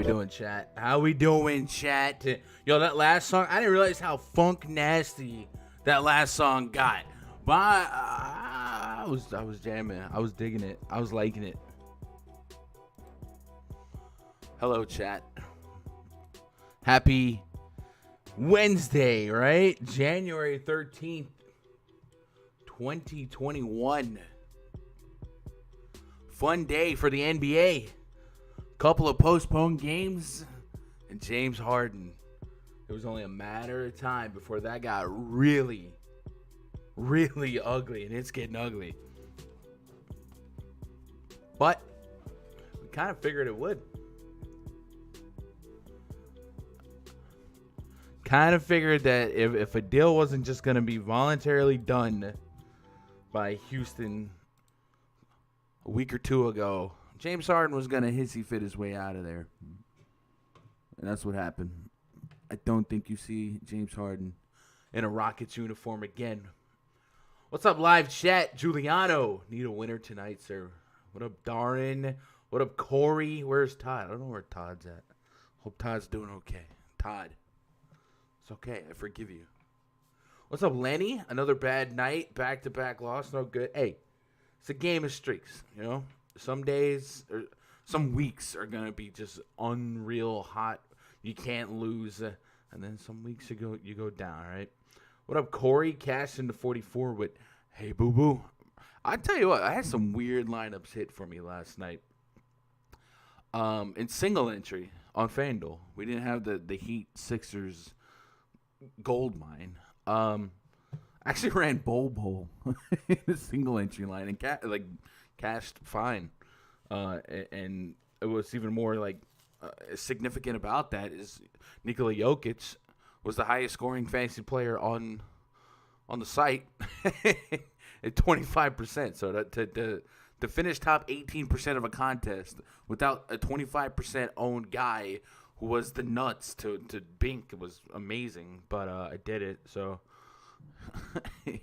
doing, chat? How we doing, chat? Yo, that last song, I didn't realize how funk nasty that last song got. But I was jamming. I was digging it. I was liking it. Hello, chat. Happy Wednesday, right? January 13th, 2021. Fun day for the NBA. Couple of postponed games, and James Harden. It was only a matter of time before that got really, really ugly, and it's getting ugly. But we kind of figured it would. Kind of figured that if a deal wasn't just going to be voluntarily done by Houston a week or two ago, James Harden was going to hissy fit his way out of there. And that's what happened. I don't think you see James Harden in a Rockets uniform again. What's up, live chat? Giuliano. Need a winner tonight, sir. What up, Darren? What up, Corey? Where's Todd? I don't know where Todd's at. Hope Todd's doing okay. Todd. It's okay. I forgive you. What's up, Lenny? Another bad night. Back-to-back loss. No good. Hey, it's a game of streaks, you know? Some days or some weeks are going to be just unreal hot. You can't lose. And then some weeks you go down, right? What up, Corey? Cashed into 44 with, hey, boo-boo. I tell you what, I had some weird lineups hit for me last night. In single entry on FanDuel. We didn't have the Heat Sixers gold mine. Actually ran Bowl in a single entry line and cashed fine. And it was even more significant about that is Nikola Jokic was the highest scoring fantasy player on the site at 25%. So to finish top 18% of a contest without a 25% owned guy who was the nuts to bink, it was amazing. But I did it, so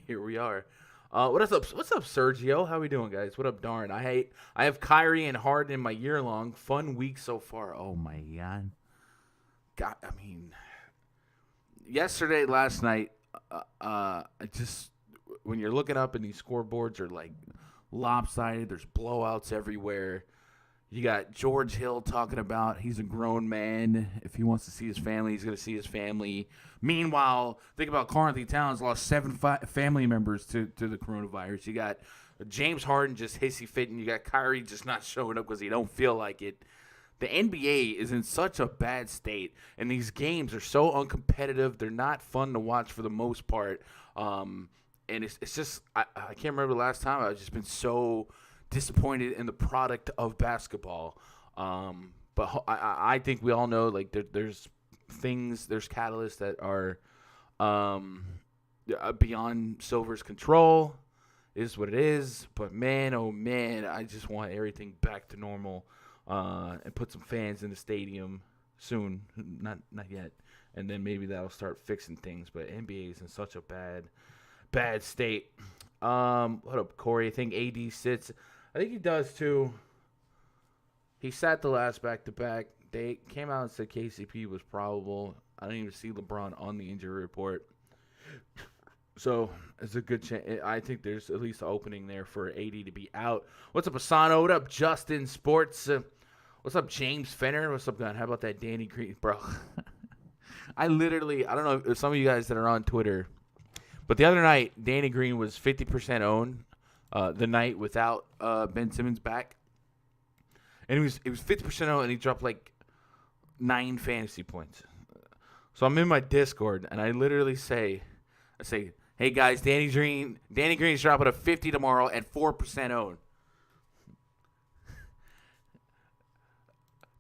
here we are. What's up, Sergio? How we doing, guys? What up, Darn? I have Kyrie and Harden in my year-long fun week so far. Oh my god. I mean, last night, when you're looking up and these scoreboards are like lopsided, there's blowouts everywhere. You got George Hill talking about he's a grown man. If he wants to see his family, he's going to see his family. Meanwhile, think about Karl-Anthony Towns lost 7 family members to the coronavirus. You got James Harden just hissy fitting. You got Kyrie just not showing up because he don't feel like it. The NBA is in such a bad state, and these games are so uncompetitive. They're not fun to watch for the most part. And it's just I can't remember the last time I've just been so disappointed in the product of basketball. But I think we all know there's catalysts that are beyond Silver's control. Is what it is. But man, oh man, I just want everything back to normal and put some fans in the stadium soon. Not yet. And then maybe that'll start fixing things. But NBA is in such a bad state. What up, Corey? I think AD sits. I think he does too. He sat the last back-to-back. They came out and said KCP was probable. I didn't even see LeBron on the injury report. So it's a good chance. I think there's at least an opening there for AD to be out. What's up, Asano? What up, Justin Sports? What's up, James Fenner? What's up, guy? How about that Danny Green? Bro, I don't know if some of you guys that are on Twitter, but the other night, Danny Green was 50% owned. The night without Ben Simmons back, and it was 50% out, and he dropped 9 fantasy points. So I'm in my Discord, and I literally say, hey guys, Danny Green's dropping a 50 tomorrow at 4% owned.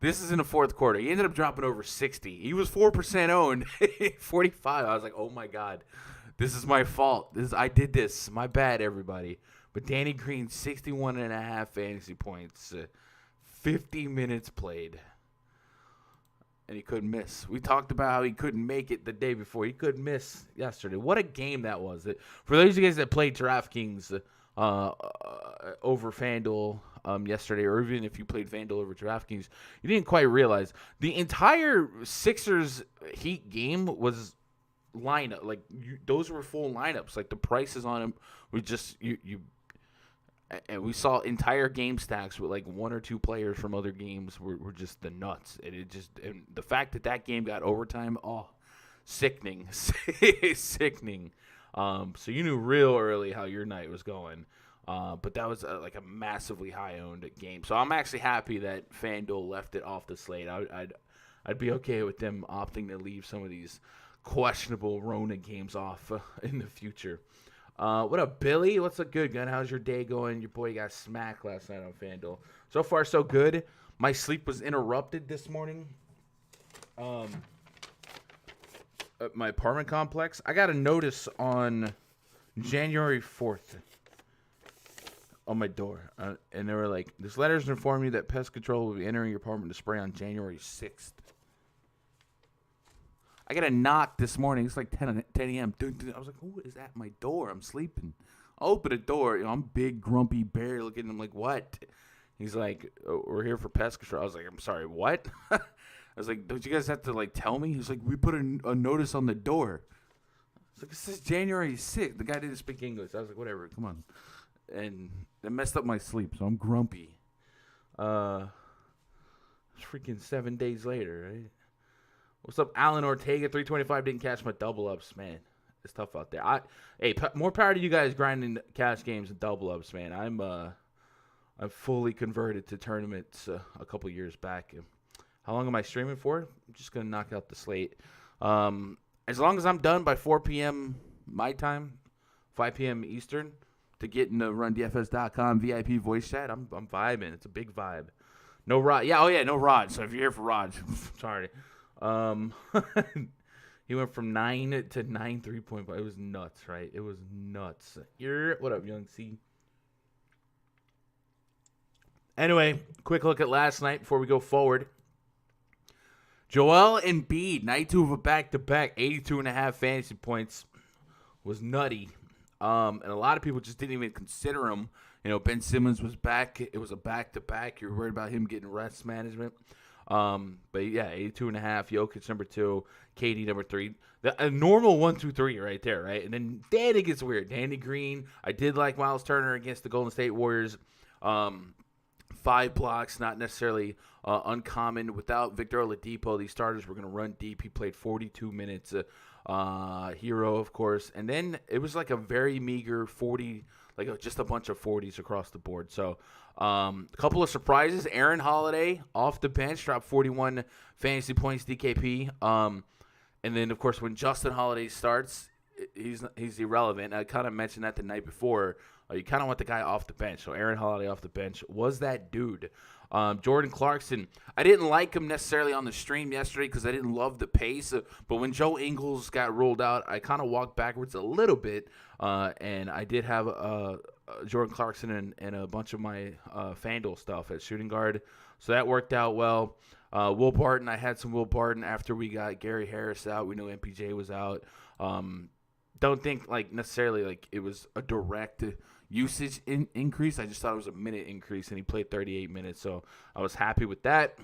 This is in the fourth quarter. He ended up dropping over 60. He was 4% owned, 45. I was like, oh my god, this is my fault. I did this. My bad, everybody. But Danny Green, 61.5 fantasy points, 50 minutes played, and he couldn't miss. We talked about how he couldn't make it the day before. He couldn't miss yesterday. What a game that was. For those of you guys that played DraftKings over FanDuel, yesterday, or even if you played FanDuel over DraftKings, you didn't quite realize the entire Sixers Heat game was lineup. Like those were full lineups. Like the prices on them were just and we saw entire game stacks with like one or two players from other games were just the nuts. And the fact that game got overtime, sickening, sickening. So you knew real early how your night was going. But that was like a massively high-owned game. So I'm actually happy that FanDuel left it off the slate. I'd be okay with them opting to leave some of these questionable Rona games off in the future. What up, Billy? What's up, good gun? How's your day going? Your boy got smacked last night on FanDuel. So far, so good. My sleep was interrupted this morning. At my apartment complex, I got a notice on January 4th on my door. And they were like, this letter is informing you that pest control will be entering your apartment to spray on January 6th. I got a knock this morning. It's like 10 a.m. I was like, who is at my door? I'm sleeping. I open the door. I'm big, grumpy bear looking. I'm like, what? He's like, we're here for pest control. I was like, I'm sorry, what? I was like, don't you guys have to, like, tell me? He's like, we put a notice on the door. I was like, this is January 6th. The guy didn't speak English. I was like, whatever, come on. And it messed up my sleep, so I'm grumpy. It's freaking 7 days later, right? What's up, Alan Ortega? 325 didn't catch my double ups, man. It's tough out there. More power to you guys grinding cash games and double ups, man. I'm fully converted to tournaments a couple years back. How long am I streaming for? I'm just gonna knock out the slate. As long as I'm done by 4 p.m. my time, 5 p.m. Eastern, to get in the RunDFS.com VIP voice chat, I'm vibing. It's a big vibe. No Rod. Yeah, no Rod. So if you're here for Rod, sorry. He went from 9 to 9 3.5. It was nuts, right? It was nuts. What up, Young C? Anyway, quick look at last night before we go forward. Joel Embiid, night 2 of a back-to-back, 82.5 fantasy points, was nutty. And a lot of people just didn't even consider him. Ben Simmons was back. It was a back-to-back. You're worried about him getting rest management. But yeah, 82.5. Jokic number 2, KD number 3. A normal 1, 2, 3 right there, right? And then Danny gets weird. Danny Green. I did like Miles Turner against the Golden State Warriors. 5 blocks, not necessarily uncommon. Without Victor Oladipo, these starters were going to run deep. He played 42 minutes. Hero, of course. And then it was like a very meager 40, just a bunch of 40s across the board. So a couple of surprises. Aaron Holiday off the bench, dropped 41 fantasy points, DKP. And then, of course, when Justin Holiday starts, he's irrelevant. I kind of mentioned that the night before. You kind of want the guy off the bench. So Aaron Holiday off the bench was that dude. Jordan Clarkson, I didn't like him necessarily on the stream yesterday because I didn't love the pace. But when Joe Ingles got ruled out, I kind of walked backwards a little bit. And I did have Jordan Clarkson and a bunch of my FanDuel stuff at shooting guard. So that worked out well. Will Barton, I had some Will Barton after we got Gary Harris out. We know MPJ was out. Don't think necessarily it was a direct usage increase. I just thought it was a minute increase, and he played 38 minutes, so I was happy with that.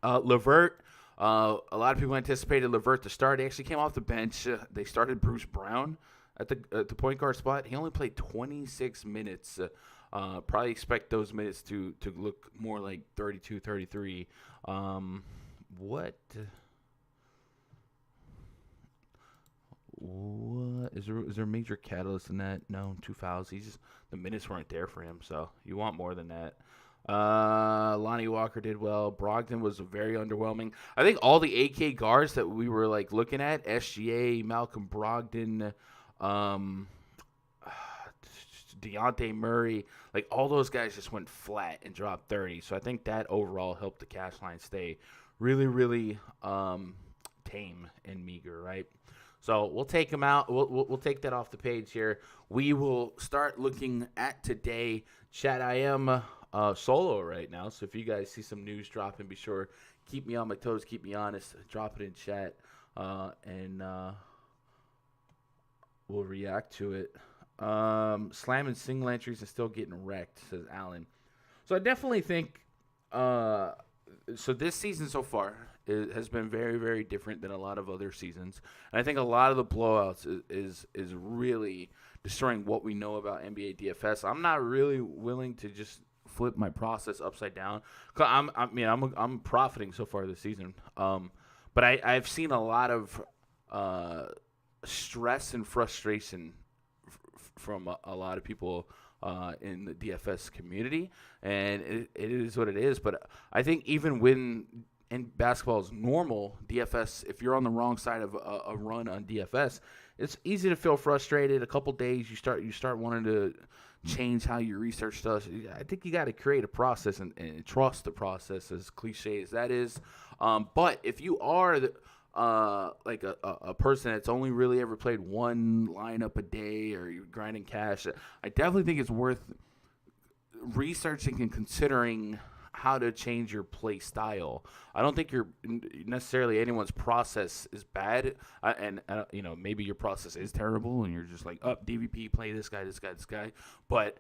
LeVert, a lot of people anticipated LeVert to start. He actually came off the bench. They started Bruce Brown at the point guard spot. He only played 26 minutes. Probably expect those minutes to look more like 32, 33. What is there a major catalyst in that? No, 2 fouls. The minutes weren't there for him, so you want more than that. Lonnie Walker did well. Brogdon was very underwhelming. I think all the AK guards that we were looking at, SGA, Malcolm Brogdon, Dejounte Murray, all those guys just went flat and dropped 30. So I think that overall helped the cash line stay really, really tame and meager, right? So we'll take them out. We'll take that off the page here. We will start looking at today. Chat, I am solo right now, so if you guys see some news dropping, be sure keep me on my toes, keep me honest, drop it in chat, and we'll react to it. Slamming single entries and still getting wrecked, says Alan. So I definitely think so this season so far has been very, very different than a lot of other seasons. And I think a lot of the blowouts is really destroying what we know about NBA DFS. I'm not really willing to just flip my process upside down. 'Cause I'm profiting so far this season. But I've seen a lot of stress and frustration from a lot of people in the DFS community, and it is what it is. But I think even when in basketball is normal, DFS, if you're on the wrong side of a run on DFS, it's easy to feel frustrated. A couple days, you start wanting to change how you research stuff. I think you got to create a process and trust the process, as cliche as that is. But if you are like a person that's only really ever played one lineup a day, or you're grinding cash, I definitely think it's worth researching and considering how to change your play style. I don't think necessarily anyone's process is bad, and maybe your process is terrible, and you're just like, DVP, play this guy. But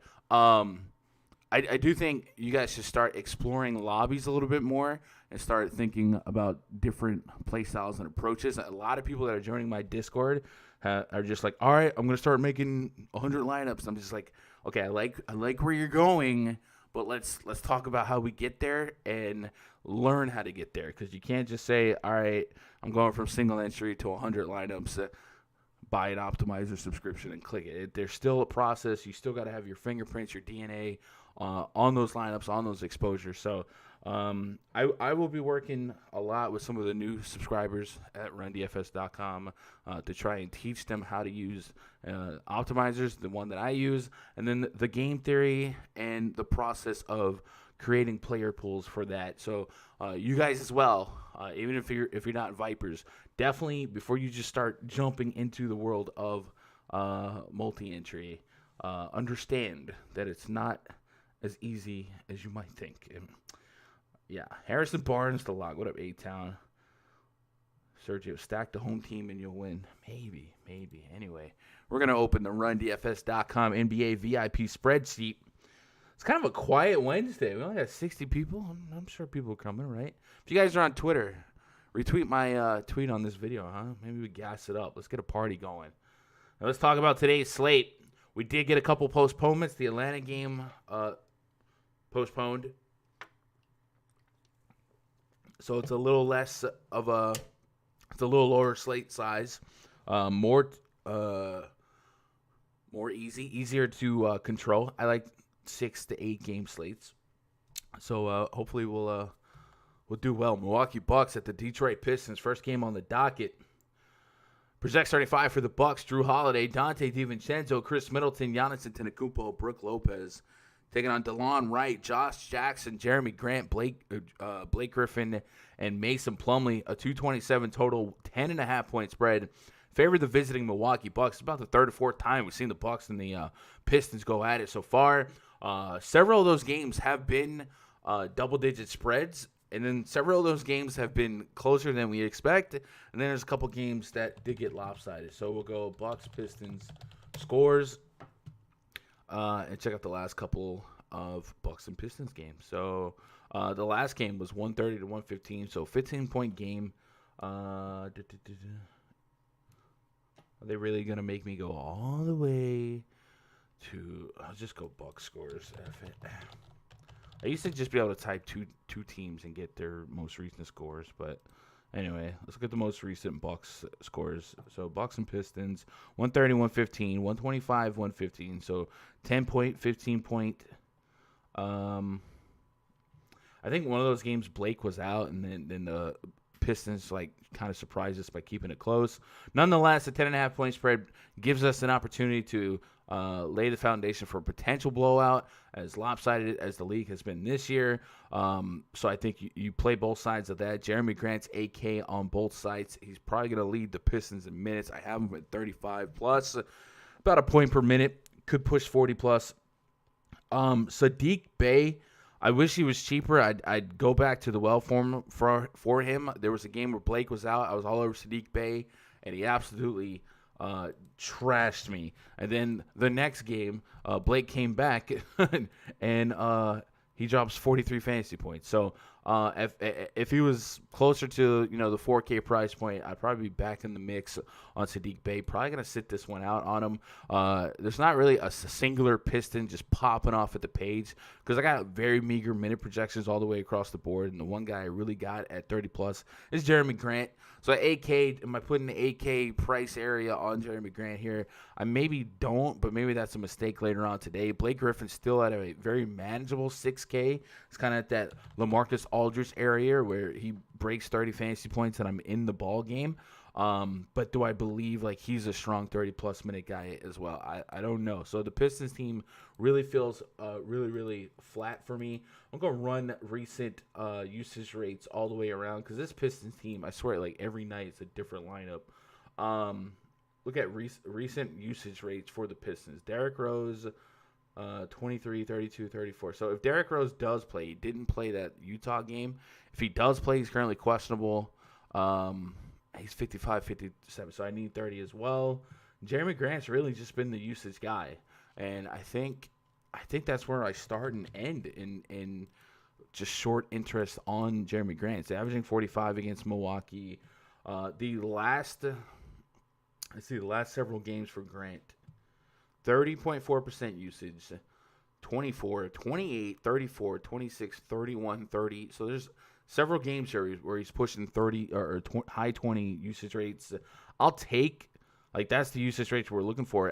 I do think you guys should start exploring lobbies a little bit more and start thinking about different play styles and approaches. A lot of people that are joining my Discord are just like, all right, I'm going to start making 100 lineups. I'm just like, okay, I like where you're going, but let's talk about how we get there and learn how to get there, because you can't just say, all right, I'm going from single entry to 100 lineups, buy an optimizer subscription and click it. There's still a process. You still got to have your fingerprints, your DNA on those lineups, on those exposures. So I will be working a lot with some of the new subscribers at rundfs.com to try and teach them how to use optimizers, the one that I use, and then the game theory and the process of creating player pools for that. So you guys as well, even if you're not Vipers, definitely before you just start jumping into the world of multi-entry, understand that it's not as easy as you might think. And yeah, Harrison Barnes, the lock. What up, A-Town? Sergio, stack the home team and you'll win. Maybe. Anyway, we're going to open the rundfs.com NBA VIP spreadsheet. It's kind of a quiet Wednesday. We only got 60 people. I'm sure people are coming, right? If you guys are on Twitter, retweet my tweet on this video, huh? Maybe we gas it up. Let's get a party going. Now let's talk about today's slate. We did get a couple postponements. The Atlanta game postponed. So it's a little less of it's a little lower slate size. More easier to control. I like 6 to 8 game slates. So hopefully we'll do well. Milwaukee Bucks at the Detroit Pistons. First game on the docket. Project 35 for the Bucks. Drew Holiday, Dante DiVincenzo, Chris Middleton, Giannis Antetokounmpo, Brook Lopez. Taking on DeLon Wright, Josh Jackson, Jeremy Grant, Blake Griffin, and Mason Plumlee. A 227 total, 10.5 point spread. Favored the visiting Milwaukee Bucks. It's about the third or fourth time we've seen the Bucks and the Pistons go at it so far. Several of those games have been double-digit spreads, and then several of those games have been closer than we expect. And then there's a couple games that did get lopsided. So we'll go Bucks, Pistons, scores. And check out the last couple of Bucks and Pistons games. So the last game was 130 to 115, so 15-point game. Are they really going to make me go all the way to – I'll just go Bucks scores. I used to just be able to type two teams and get their most recent scores, but – anyway, let's look at the most recent Bucks scores. So Bucks and Pistons, 130, 115, 125, 115. So 10-point, 15-point. I think one of those games Blake was out, and then the Pistons kind of surprised us by keeping it close. Nonetheless, a 10.5 point spread gives us an opportunity to lay the foundation for a potential blowout, as lopsided as the league has been this year. So I think you play both sides of that. Jeremy Grant's AK on both sides. He's probably going to lead the Pistons in minutes. I have him at 35 plus, about a point per minute. Could push 40 plus. Sadiq Bey, I wish he was cheaper. I'd go back to the well form for him. There was a game where Blake was out. I was all over Sadiq Bey, and he absolutely trashed me. And then the next game, Blake came back, and he drops 43 fantasy points. So if he was closer to the 4K price point, I'd probably be back in the mix on Sadiq Bey. Probably gonna sit this one out on him. There's not really a singular Piston just popping off at the page because I got very meager minute projections all the way across the board, and the one guy I really got at 30 plus is Jeremy Grant. So 8K, am I putting the 8K price area on Jeremy Grant here? I maybe don't, but maybe that's a mistake later on today. Blake Griffin's still at a very manageable 6K. It's kind of at that LaMarcus Aldridge area where he breaks 30 fantasy points and I'm in the ball game. But do I believe like he's a strong 30-plus minute guy as well? I don't know. So the Pistons team really feels really, really flat for me. I'm going to run recent usage rates all the way around because this Pistons team, I swear, like every night it's a different lineup. Look at recent usage rates for the Pistons. Derrick Rose, 23, 32, 34. So if Derrick Rose does play, he didn't play that Utah game. If he does play, he's currently questionable. He's 55, 57, so I need 30 as well. Jeremy Grant's really just been the usage guy, and I think that's where I start and end in just short interest on Jeremy Grant. He's averaging 45 against Milwaukee. The last several games for Grant, 30.4% usage, 24, 28, 34, 26, 31, 30. So there's several games here where he's pushing 30 or high 20 usage rates. I'll take, like, that's the usage rates we're looking for.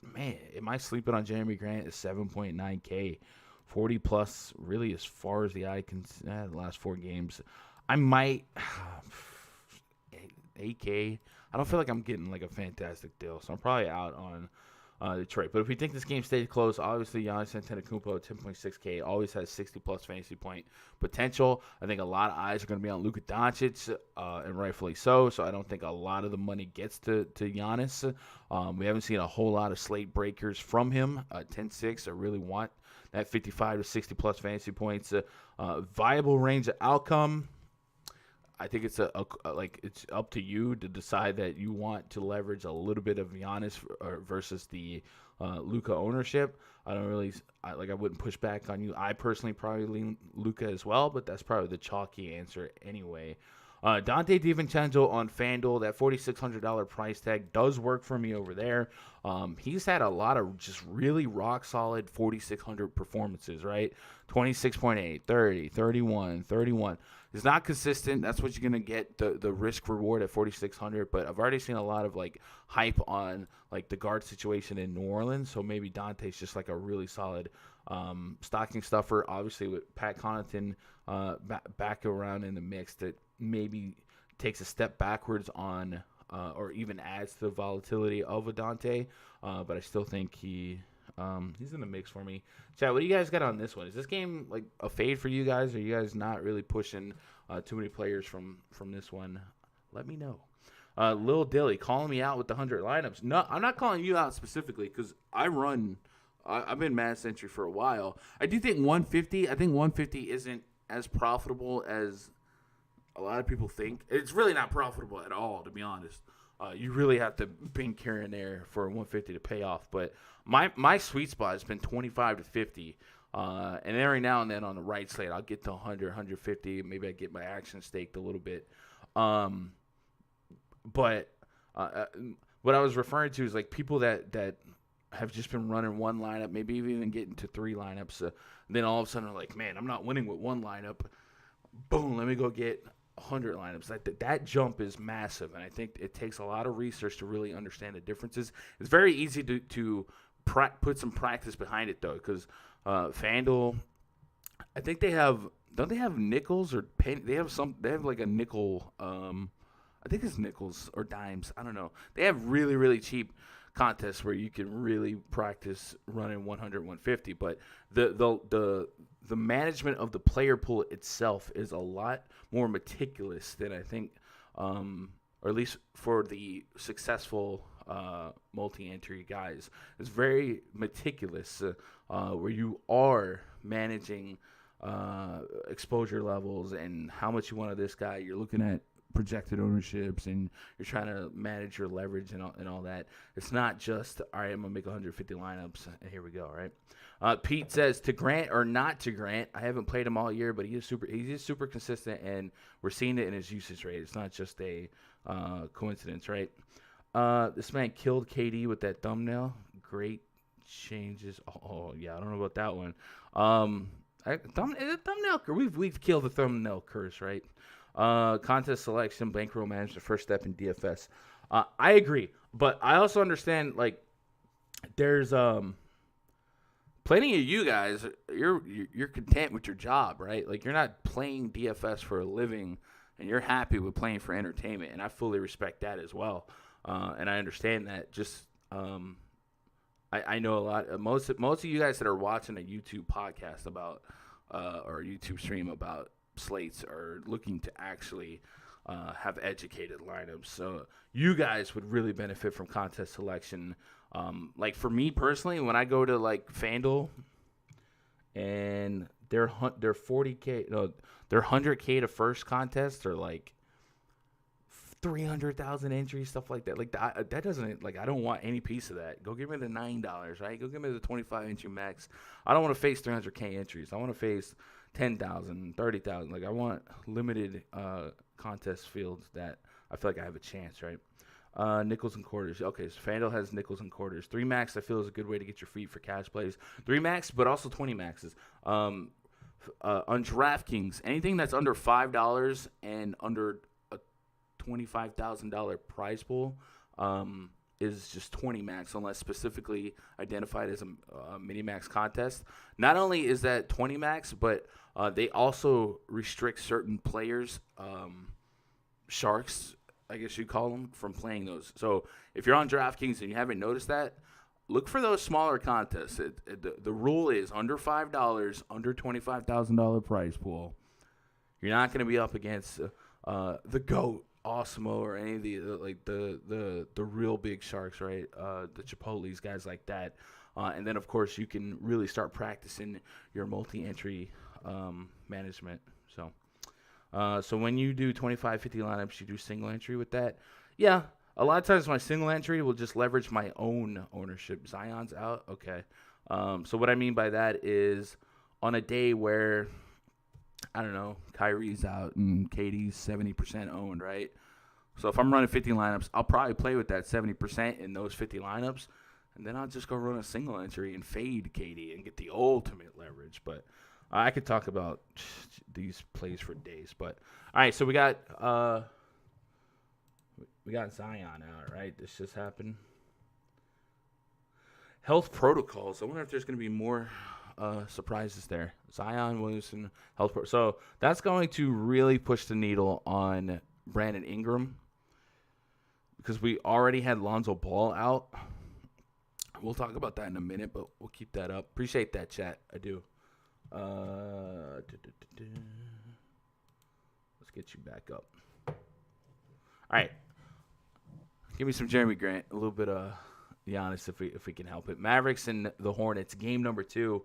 Man, am I sleeping on Jeremy Grant? Is 7.9K, 40 plus, really as far as the eye can see. The last 4 games. I might 8K. I don't feel like I'm getting like a fantastic deal, so I'm probably out on Detroit. But if we think this game stays close, obviously Giannis Antetokounmpo, 10.6K, always has 60-plus fantasy point potential. I think a lot of eyes are going to be on Luka Doncic, and rightfully so. So I don't think a lot of the money gets to Giannis. We haven't seen a whole lot of slate breakers from him. 10-6, I really want that 55 to 60-plus fantasy points. Viable range of outcome. I think it's it's up to you to decide that you want to leverage a little bit of Giannis versus the Luka ownership. I wouldn't push back on you. I personally probably lean Luka as well, but that's probably the chalky answer anyway. Dante DiVincenzo on FanDuel, that $4,600 price tag does work for me over there. He's had a lot of just really rock solid 4,600 performances, right? 26.8, 30, 31, 31. It's not consistent. That's what you're going to get, the risk reward at 4,600. But I've already seen a lot of like hype on like the guard situation in New Orleans. So maybe Dante's just like a really solid stocking stuffer. Obviously with Pat Connaughton back around in the mix, that maybe takes a step backwards on or even adds to the volatility of a Dante. But I still think he's in the mix for me. Chad, what do you guys got on this one? Is this game like a fade for you guys? Or are you guys not really pushing too many players from this one? Let me know. Lil Dilly calling me out with the 100 lineups. No, I'm not calling you out specifically because I've been Mad Century for a while. I do think 150. I think 150 isn't as profitable as a lot of people think. It's really not profitable at all, to be honest. You really have to bank here and there for 150 to pay off. But my sweet spot has been 25 to 50. And every now and then on the right slate, I'll get to 100, 150. Maybe I get my action staked a little bit. But what I was referring to is like people that have just been running one lineup, maybe even getting to 3 lineups. Then all of a sudden are like, man, I'm not winning with one lineup. Boom, let me go get 100 lineups. That jump is massive, and I think it takes a lot of research to really understand the differences. It's very easy to put some practice behind it, though, because FanDuel, I think don't they have nickels or penny? They have like a nickel, I think it's nickels or dimes. I don't know. They have really, really cheap contests where you can really practice running 100, 150, but the management of the player pool itself is a lot more meticulous than I think, or at least for the successful multi-entry guys. It's very meticulous where you are managing exposure levels and how much you want of this guy. You're looking at projected ownerships and you're trying to manage your leverage and all that. It's not just, all right, I'm going to make 150 lineups and here we go, right? Pete says to grant or not to grant. I haven't played him all year, but he is super consistent, and we're seeing it in his usage rate. It's not just a coincidence, right? This man killed KD with that thumbnail. Great changes. Oh yeah, I don't know about that one. Thumbnail. We've killed the thumbnail curse, right? Contest selection, bankroll management, first step in DFS. I agree, but I also understand like there's plenty of you guys. You're content with your job, right? Like you're not playing DFS for a living, and you're happy with playing for entertainment, and I fully respect that as well. And I understand that. Just I know a lot. Most of you guys that are watching a YouTube podcast about or a YouTube stream about slates are looking to actually have educated lineups. So you guys would really benefit from contest selection. Like for me personally, when I go to like FanDuel and they're 40K, no, they're 100K to first contest or like 300,000 entries, stuff like that. Like that doesn't, like, I don't want any piece of that. Go give me the $9, right? Go give me the 25 entry max. I don't want to face 300K entries. I want to face 10,000, 30,000. Like I want limited contest fields that I feel like I have a chance, right? Nickels and quarters. Okay, so FanDuel has nickels and quarters. 3 max I feel is a good way to get your feet for cash plays. 3 max, but also 20 maxes. On DraftKings, anything that's under $5 and under $25,000 prize pool is just 20 max unless specifically identified as a mini max contest. Not only is that 20 max, but they also restrict certain players, sharks, I guess you call them, from playing those. So if you're on DraftKings and you haven't noticed that, look for those smaller contests. The rule is under $5, under $25,000 prize pool. You're not going to be up against the GOAT, Osmo, or any of the real big sharks, right? The Chipotles, guys like that. And then, of course, you can really start practicing your multi-entry management. So when you do 25, 50 lineups, you do single entry with that. Yeah, a lot of times my single entry will just leverage my own ownership. Zion's out? Okay. So what I mean by that is on a day where, I don't know, Kyrie's out and KD's 70% owned, right? So if I'm running 50 lineups, I'll probably play with that 70% in those 50 lineups, and then I'll just go run a single entry and fade KD and get the ultimate leverage. But I could talk about these plays for days. But all right, so we got Zion out, right? This just happened. Health protocols. I wonder if there's going to be more surprises there. Zion Williamson, health so that's going to really push the needle on Brandon Ingram because we already had Lonzo Ball out. We'll talk about that in a minute, but we'll keep that up. Appreciate that, chat. I do. Let's get you back up. All right. Give me some Jeremy Grant. A little bit of Giannis if we can help it. Mavericks and the Hornets. Game number 2.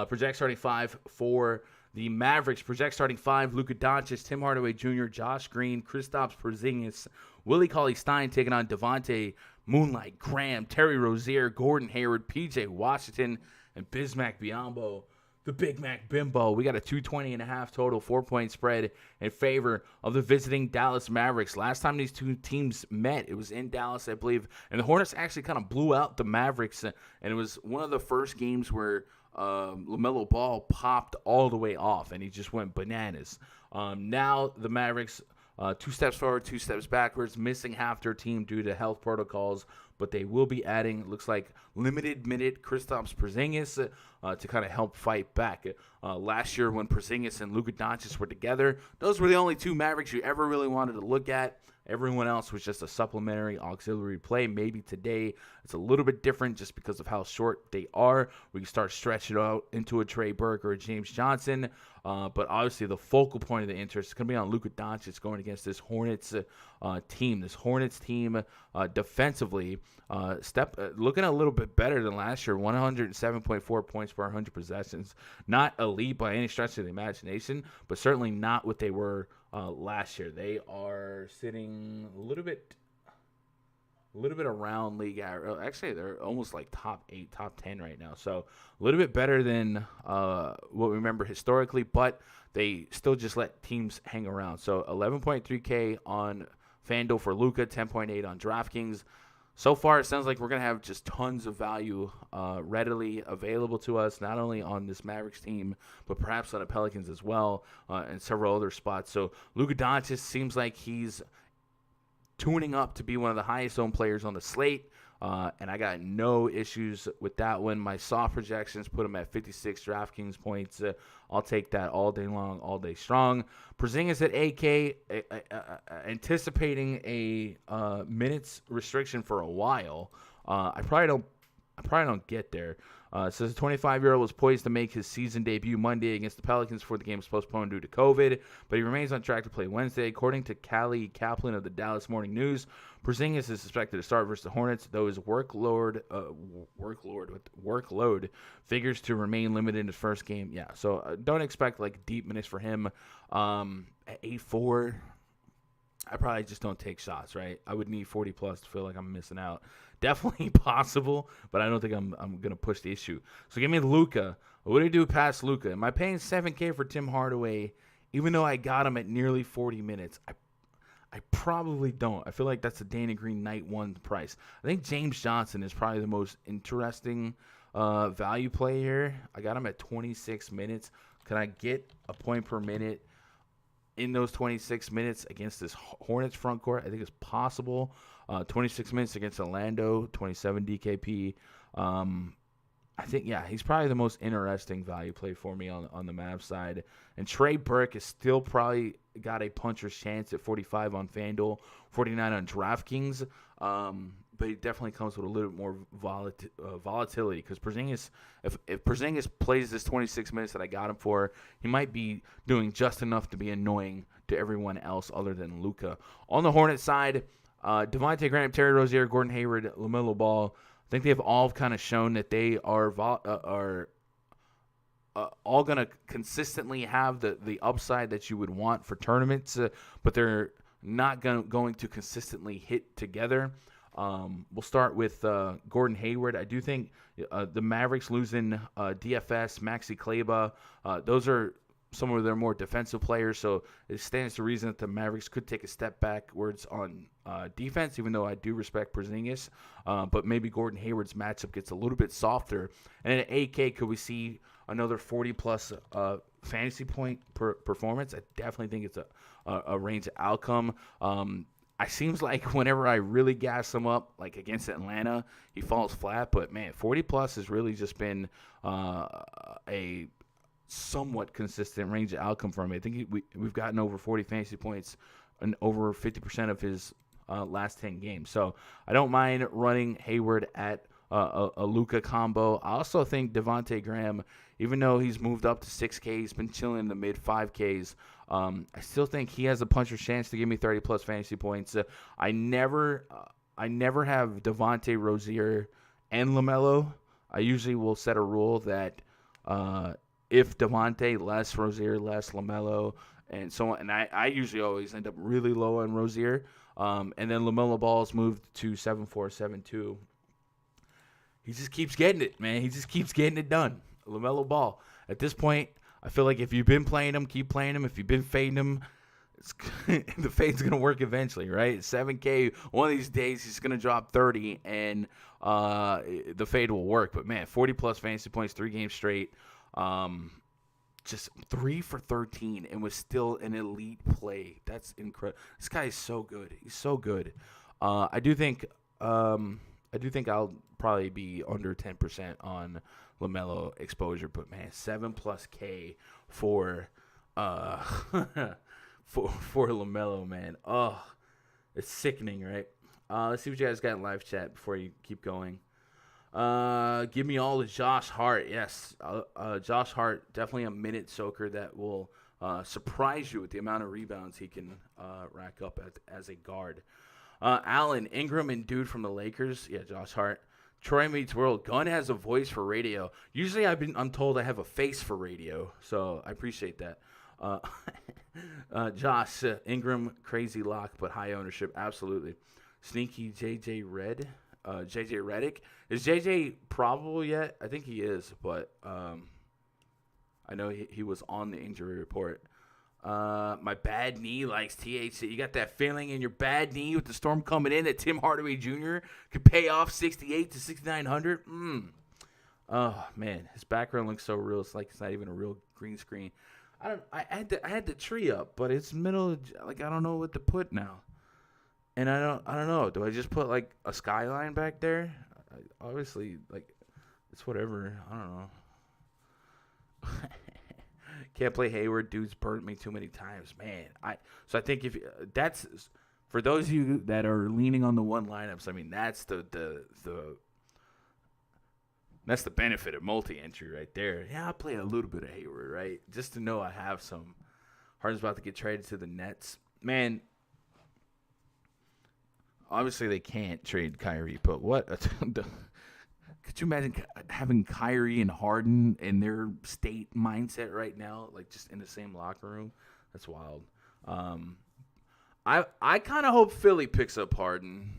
Project starting 5 for the Mavericks. Project starting 5, Luka Doncic, Tim Hardaway Jr., Josh Green, Kristaps Porzingis, Willie Cauley-Stein taking on Devontae Moonlight, Graham, Terry Rozier, Gordon Hayward, P.J. Washington, and Bismack Biyombo. The Big Mac Bimbo. We got a 220.5 total, 4-point spread in favor of the visiting Dallas Mavericks. Last time these two teams met, it was in Dallas, I believe. And the Hornets actually kind of blew out the Mavericks. And it was one of the first games where LaMelo Ball popped all the way off, and he just went bananas. Now the Mavericks, 2 steps forward, 2 steps backwards, missing half their team due to health protocols. But they will be adding, it looks like, limited minute Kristaps Porzingis to kind of help fight back. Last year when Porzingis and Luka Doncic were together, those were the only 2 Mavericks you ever really wanted to look at. Everyone else was just a supplementary auxiliary play. Maybe today it's a little bit different just because of how short they are. We can start stretching it out into a Trey Burke or a James Johnson. But obviously the focal point of the interest is going to be on Luka Doncic going against this Hornets team. This Hornets team defensively looking a little bit better than last year. 107.4 points per 100 possessions. Not elite by any stretch of the imagination, but certainly not what they were last year. They are sitting a little bit a little bit around league average. Actually, they're almost like top 8, top 10 right now. So a little bit better than what we remember historically, but they still just let teams hang around. So 11.3K on FanDuel for Luka, 10.8 on DraftKings. So far, it sounds like we're going to have just tons of value readily available to us, not only on this Mavericks team, but perhaps on the Pelicans as well, and several other spots. So Luka Doncic seems like he's tuning up to be one of the highest owned players on the slate, and I got no issues with that one. My soft projections put him at 56 DraftKings points. I'll take that all day long, all day strong. Porzingis at AK, anticipating a minutes restriction for a while. I probably don't get there. Says the 25-year-old was poised to make his season debut Monday against the Pelicans before the game was postponed due to COVID, but he remains on track to play Wednesday. According to Callie Kaplan of the Dallas Morning News, Porzingis is expected to start versus the Hornets, though his workload figures to remain limited in his first game. Yeah, so don't expect like deep minutes for him. At 8-4, I probably just don't take shots, right? I would need 40 plus to feel like I'm missing out. Definitely possible, but I don't think I'm going to push the issue. So give me Luka. What do you do past Luka? Am I paying $7K for Tim Hardaway, even though I got him at nearly 40 minutes? I probably don't. I feel like that's a Danny Green night one price. I think James Johnson is probably the most interesting value play here. I got him at 26 minutes. Can I get a point per minute in those 26 minutes against this Hornets front court? I think it's possible. 26 minutes against Orlando, 27 DKP. I think, yeah, he's probably the most interesting value play for me on the Mavs side. And Trey Burke is still probably got a puncher's chance at 45 on FanDuel, 49 on DraftKings. But he definitely comes with a little bit more volatility because Porzingis, if Porzingis plays this 26 minutes that I got him for, he might be doing just enough to be annoying to everyone else other than Luka. On the Hornets side, Devontae Graham, Terry Rozier, Gordon Hayward, LaMelo Ball, I think they've all kind of shown that they are all going to consistently have the upside that you would want for tournaments, but they're not going to consistently hit together. We'll start with Gordon Hayward. I do think the Mavericks losing DFS, Maxi Kleber, those are some of their more defensive players, so it stands to reason that the Mavericks could take a step backwards on defense, even though I do respect Porzingis. But maybe Gordon Hayward's matchup gets a little bit softer. And at 8K, could we see another 40-plus fantasy point performance? I definitely think it's a range of outcome. It seems like whenever I really gas him up, like against Atlanta, he falls flat. But, man, 40-plus has really just been a somewhat consistent range of outcome for him. I think we've gotten over 40 fantasy points and over 50% of his last 10 games. So I don't mind running Hayward at a Luka combo. I also think Devontae Graham, even though he's moved up to 6K, he's been chilling in the mid 5Ks. I still think he has a puncher's chance to give me 30-plus fantasy points. I never have Devontae, Rozier, and LaMelo. I usually will set a rule that if Devontae, less Rozier, less LaMelo, and so on. And I usually always end up really low on Rozier. And then LaMelo Ball's moved to 7-4, 7-2. He just keeps getting it, man. He just keeps getting it done. LaMelo Ball. At this point, I feel like if you've been playing him, keep playing him. If you've been fading him, the fade's going to work eventually, right? 7K, one of these days he's going to drop 30, and the fade will work. But, man, 40-plus fantasy points, 3 games straight. Just 3 for 13 and was still an elite play. That's incredible. This guy is so good. He's so good. I do think I'll probably be under 10% on LaMelo exposure, but man, 7+ K for for LaMelo, man. Oh, it's sickening, right? Let's see what you guys got in live chat before you keep going. Give me all the Josh Hart. Yes, Josh Hart, definitely a minute soaker that will surprise you with the amount of rebounds he can rack up as a guard. Allen, Ingram, and dude from the Lakers. Yeah, Josh Hart. Troy meets world. Gunn has a voice for radio. Usually I'm told I have a face for radio, so I appreciate that. Josh, Ingram, crazy lock, but high ownership. Absolutely. Sneaky JJ Redick. Is JJ probable yet? I think he is, but I know he was on the injury report. My bad knee likes THC. You got that feeling in your bad knee with the storm coming in that Tim Hardaway Jr. could pay off 68 to 6,900. Oh man, his background looks so real. It's like it's not even a real green screen. I had the tree up, but it's middle. Like I don't know what to put now. And I don't know. Do I just put like a skyline back there? Obviously, like it's whatever. I don't know. Can't play Hayward. Dude's burnt me too many times, man. So I think if that's for those of you that are leaning on the one lineups. I mean, that's the benefit of multi-entry right there. Yeah, I'll play a little bit of Hayward, right, just to know I have some. Harden's about to get traded to the Nets, man. Obviously, they can't trade Kyrie, but what? Could you imagine having Kyrie and Harden in their state mindset right now, like just in the same locker room? That's wild. I kind of hope Philly picks up Harden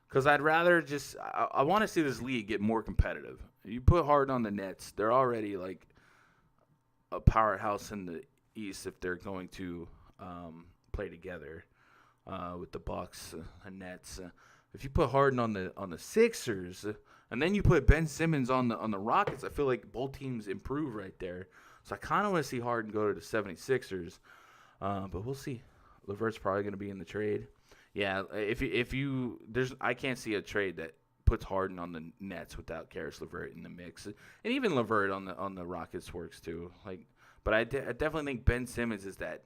because I'd rather just I want to see this league get more competitive. You put Harden on the Nets, they're already like a powerhouse in the East if they're going to play together. With the Bucks and Nets, if you put Harden on the Sixers, and then you put Ben Simmons on the Rockets, I feel like both teams improve right there. So I kind of want to see Harden go to the 76ers, but we'll see. LeVert's probably going to be in the trade. Yeah, if you I can't see a trade that puts Harden on the Nets without Karis LeVert in the mix, and even LeVert on the Rockets works too. Like, but I definitely think Ben Simmons is that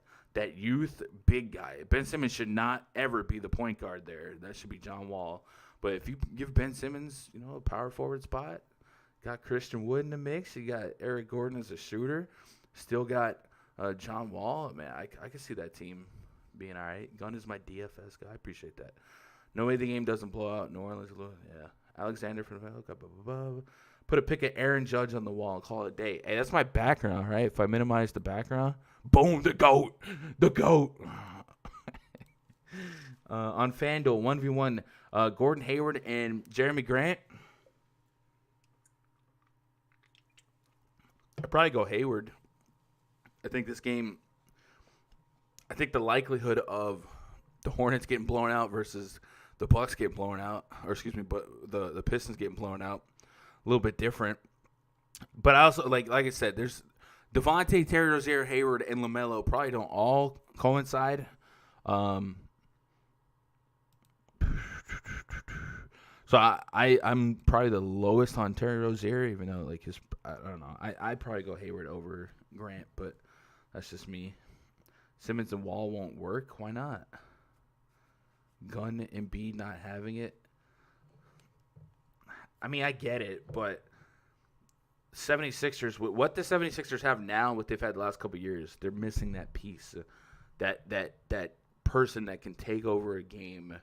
youth big guy. Ben Simmons should not ever be the point guard there. That should be John Wall. But if you give Ben Simmons, a power forward spot, got Christian Wood in the mix, you got Eric Gordon as a shooter, still got John Wall. Man, I can see that team being all right. Gunn is my DFS guy. I appreciate that. No way the game doesn't blow out. New Orleans, yeah. Alexander from up above. Put a pic of Aaron Judge on the wall and call it a day. Hey, that's my background, right? If I minimize the background, boom, the GOAT. The GOAT. On FanDuel, 1v1, Gordon Hayward and Jeremy Grant. I'd probably go Hayward. I think this game, the likelihood of the Hornets getting blown out versus the Bucks getting blown out, but the Pistons getting blown out, a little bit different. But I also, like I said, there's Devontae, Terry Rozier, Hayward, and LaMelo probably don't all coincide. So I'm probably the lowest on Terry Rozier, even though I don't know. I'd probably go Hayward over Grant, but that's just me. Simmons and Wall won't work. Why not? Gunn and Embiid not having it. I mean, I get it, but 76ers, what the 76ers have now, what they've had the last couple of years, they're missing that piece, that person that can take over a game,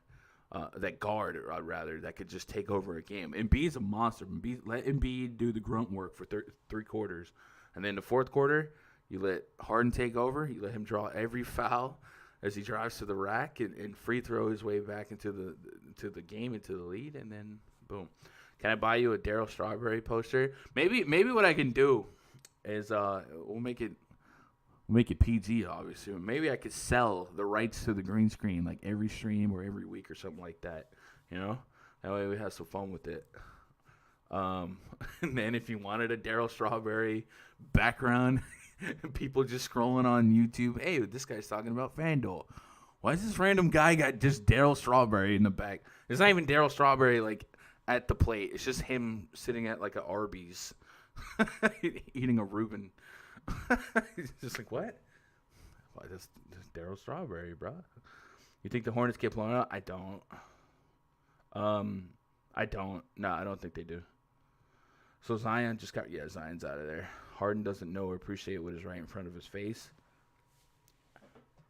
that guard, rather, that could just take over a game. Embiid's a monster. Let Embiid do the grunt work for three quarters. And then the fourth quarter, you let Harden take over. You let him draw every foul as he drives to the rack and free throw his way back into the game, into the lead, and then boom. Can I buy you a Darryl Strawberry poster? Maybe what I can do is we'll make it PG, obviously. Maybe I could sell the rights to the green screen like every stream or every week or something like that. That way we have some fun with it. And then if you wanted a Darryl Strawberry background, people just scrolling on YouTube, hey, this guy's talking about FanDuel. Why is this random guy got just Darryl Strawberry in the back? It's not even Darryl Strawberry at the plate. It's just him sitting at like an Arby's eating a Reuben. He's just like, what? Why, that's Darryl Strawberry, bro. You think the Hornets get blown out? I don't. No, I don't think they do. So Zion Zion's out of there. Harden doesn't know or appreciate what is right in front of his face.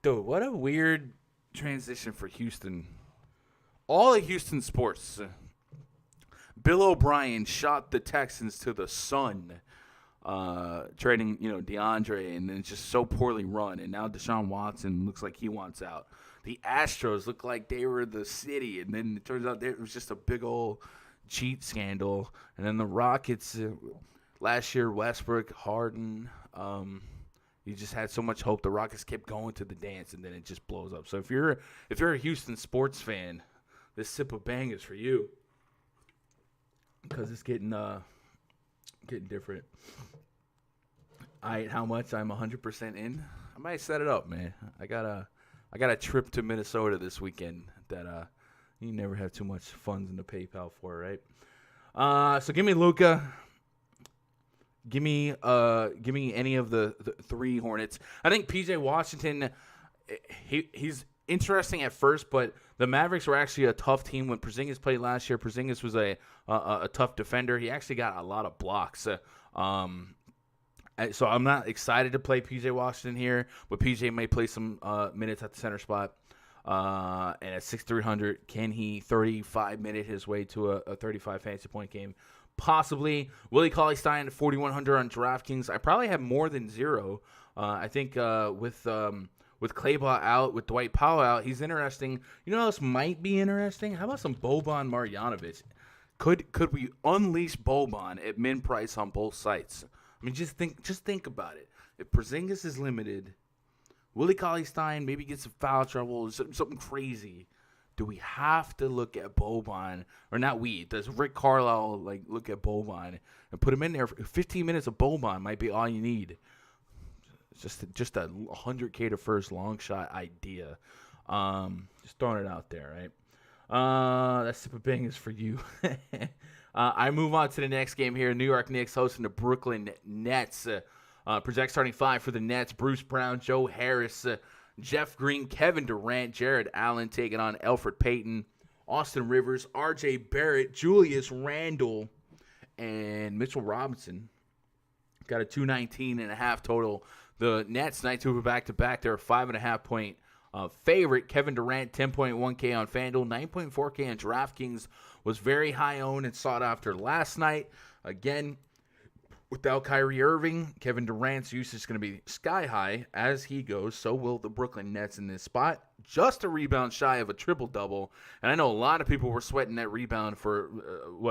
Dude, what a weird transition for Houston. All of Houston sports. Bill O'Brien shot the Texans to the sun. trading, DeAndre, and then it's just so poorly run. And now Deshaun Watson looks like he wants out. The Astros look like they were the city, and then it turns out it was just a big old cheat scandal. And then the Rockets, last year, Westbrook, Harden, you just had so much hope. The Rockets kept going to the dance, and then it just blows up. So if you're a Houston sports fan, this sip of bang is for you, because it's getting different. How much? I'm 100% in. I might set it up, man. I got a trip to Minnesota this weekend that you never have too much funds in the PayPal for, right? So give me Luka. Give me any of the three Hornets. I think PJ Washington, he's interesting at first, but the Mavericks were actually a tough team when Porzingis played last year. Porzingis was a tough defender. He actually got a lot of blocks. So I'm not excited to play PJ Washington here, but PJ may play some minutes at the center spot. And at 6,300, can he 35-minute his way to a 35 fantasy point game? Possibly. Willie Cauley-Stein at 4,100 on DraftKings. I probably have more than zero. I think with Claybaugh out, with Dwight Powell out, he's interesting. You know what else might be interesting? How about some Boban Marjanovic? Could we unleash Boban at min price on both sites? I mean, just think about it. If Porzingis is limited, Willie Cauley-Stein maybe gets some foul trouble, something crazy. Do we have to look at Boban, or not we? Does Rick Carlisle look at Boban and put him in there? 15 minutes of Boban might be all you need. It's just a 100K to first long shot idea. Just throwing it out there, right? That sip of bang is for you. I move on to the next game here. New York Knicks hosting the Brooklyn Nets. Project starting five for the Nets: Bruce Brown, Joe Harris, Jeff Green, Kevin Durant, Jared Allen taking on Elfrid Payton, Austin Rivers, R.J. Barrett, Julius Randle, and Mitchell Robinson. Got a 219.5 total. The Nets, night two of a back-to-back, they're a 5.5-point favorite. Kevin Durant, 10.1K on FanDuel, 9.4K on DraftKings, was very high owned and sought after last night. Again, without Kyrie Irving, Kevin Durant's usage is going to be sky high. As he goes, so will the Brooklyn Nets in this spot. Just a rebound shy of a triple-double. And I know a lot of people were sweating that rebound for,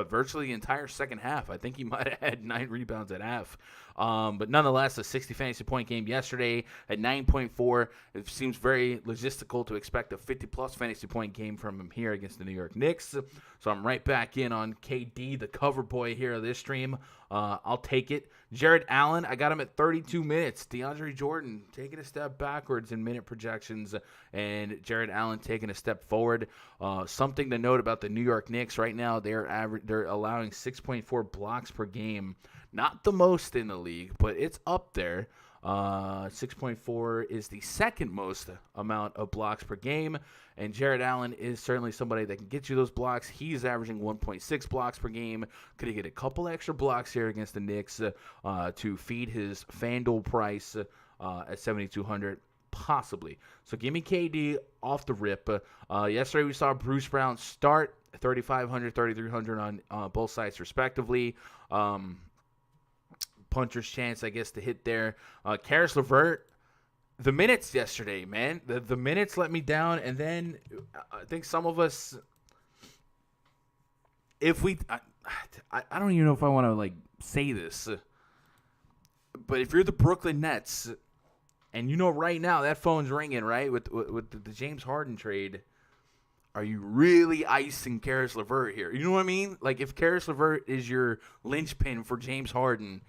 virtually the entire second half. I think he might have had 9 rebounds at half. But nonetheless, a 60 fantasy point game yesterday at 9.4. It seems very logistical to expect a 50-plus fantasy point game from him here against the New York Knicks. So I'm right back in on KD, the cover boy here of this stream. I'll take it. Jared Allen, I got him at 32 minutes. DeAndre Jordan taking a step backwards in minute projections, and Jared Allen taking a step forward. Something to note about the New York Knicks right now, they're allowing 6.4 blocks per game. Not the most in the league, but it's up there. 6.4 is the second most amount of blocks per game, and Jared Allen is certainly somebody that can get you those blocks. He's averaging 1.6 blocks per game. Could he get a couple extra blocks here against the Knicks to feed his FanDuel price at 7,200? Possibly. So give me KD off the rip. Yesterday we saw Bruce Brown start 3,500, 3,300 on both sides respectively. Puncher's chance, I guess, to hit there. Karis LeVert, the minutes yesterday, man. The minutes let me down, and then I think some of us, if we, I don't even know if I want to say this, but if you're the Brooklyn Nets, and you know right now that phone's ringing, right, with the James Harden trade, are you really icing Karis LeVert here? You know what I mean? If Karis LeVert is your linchpin for James Harden,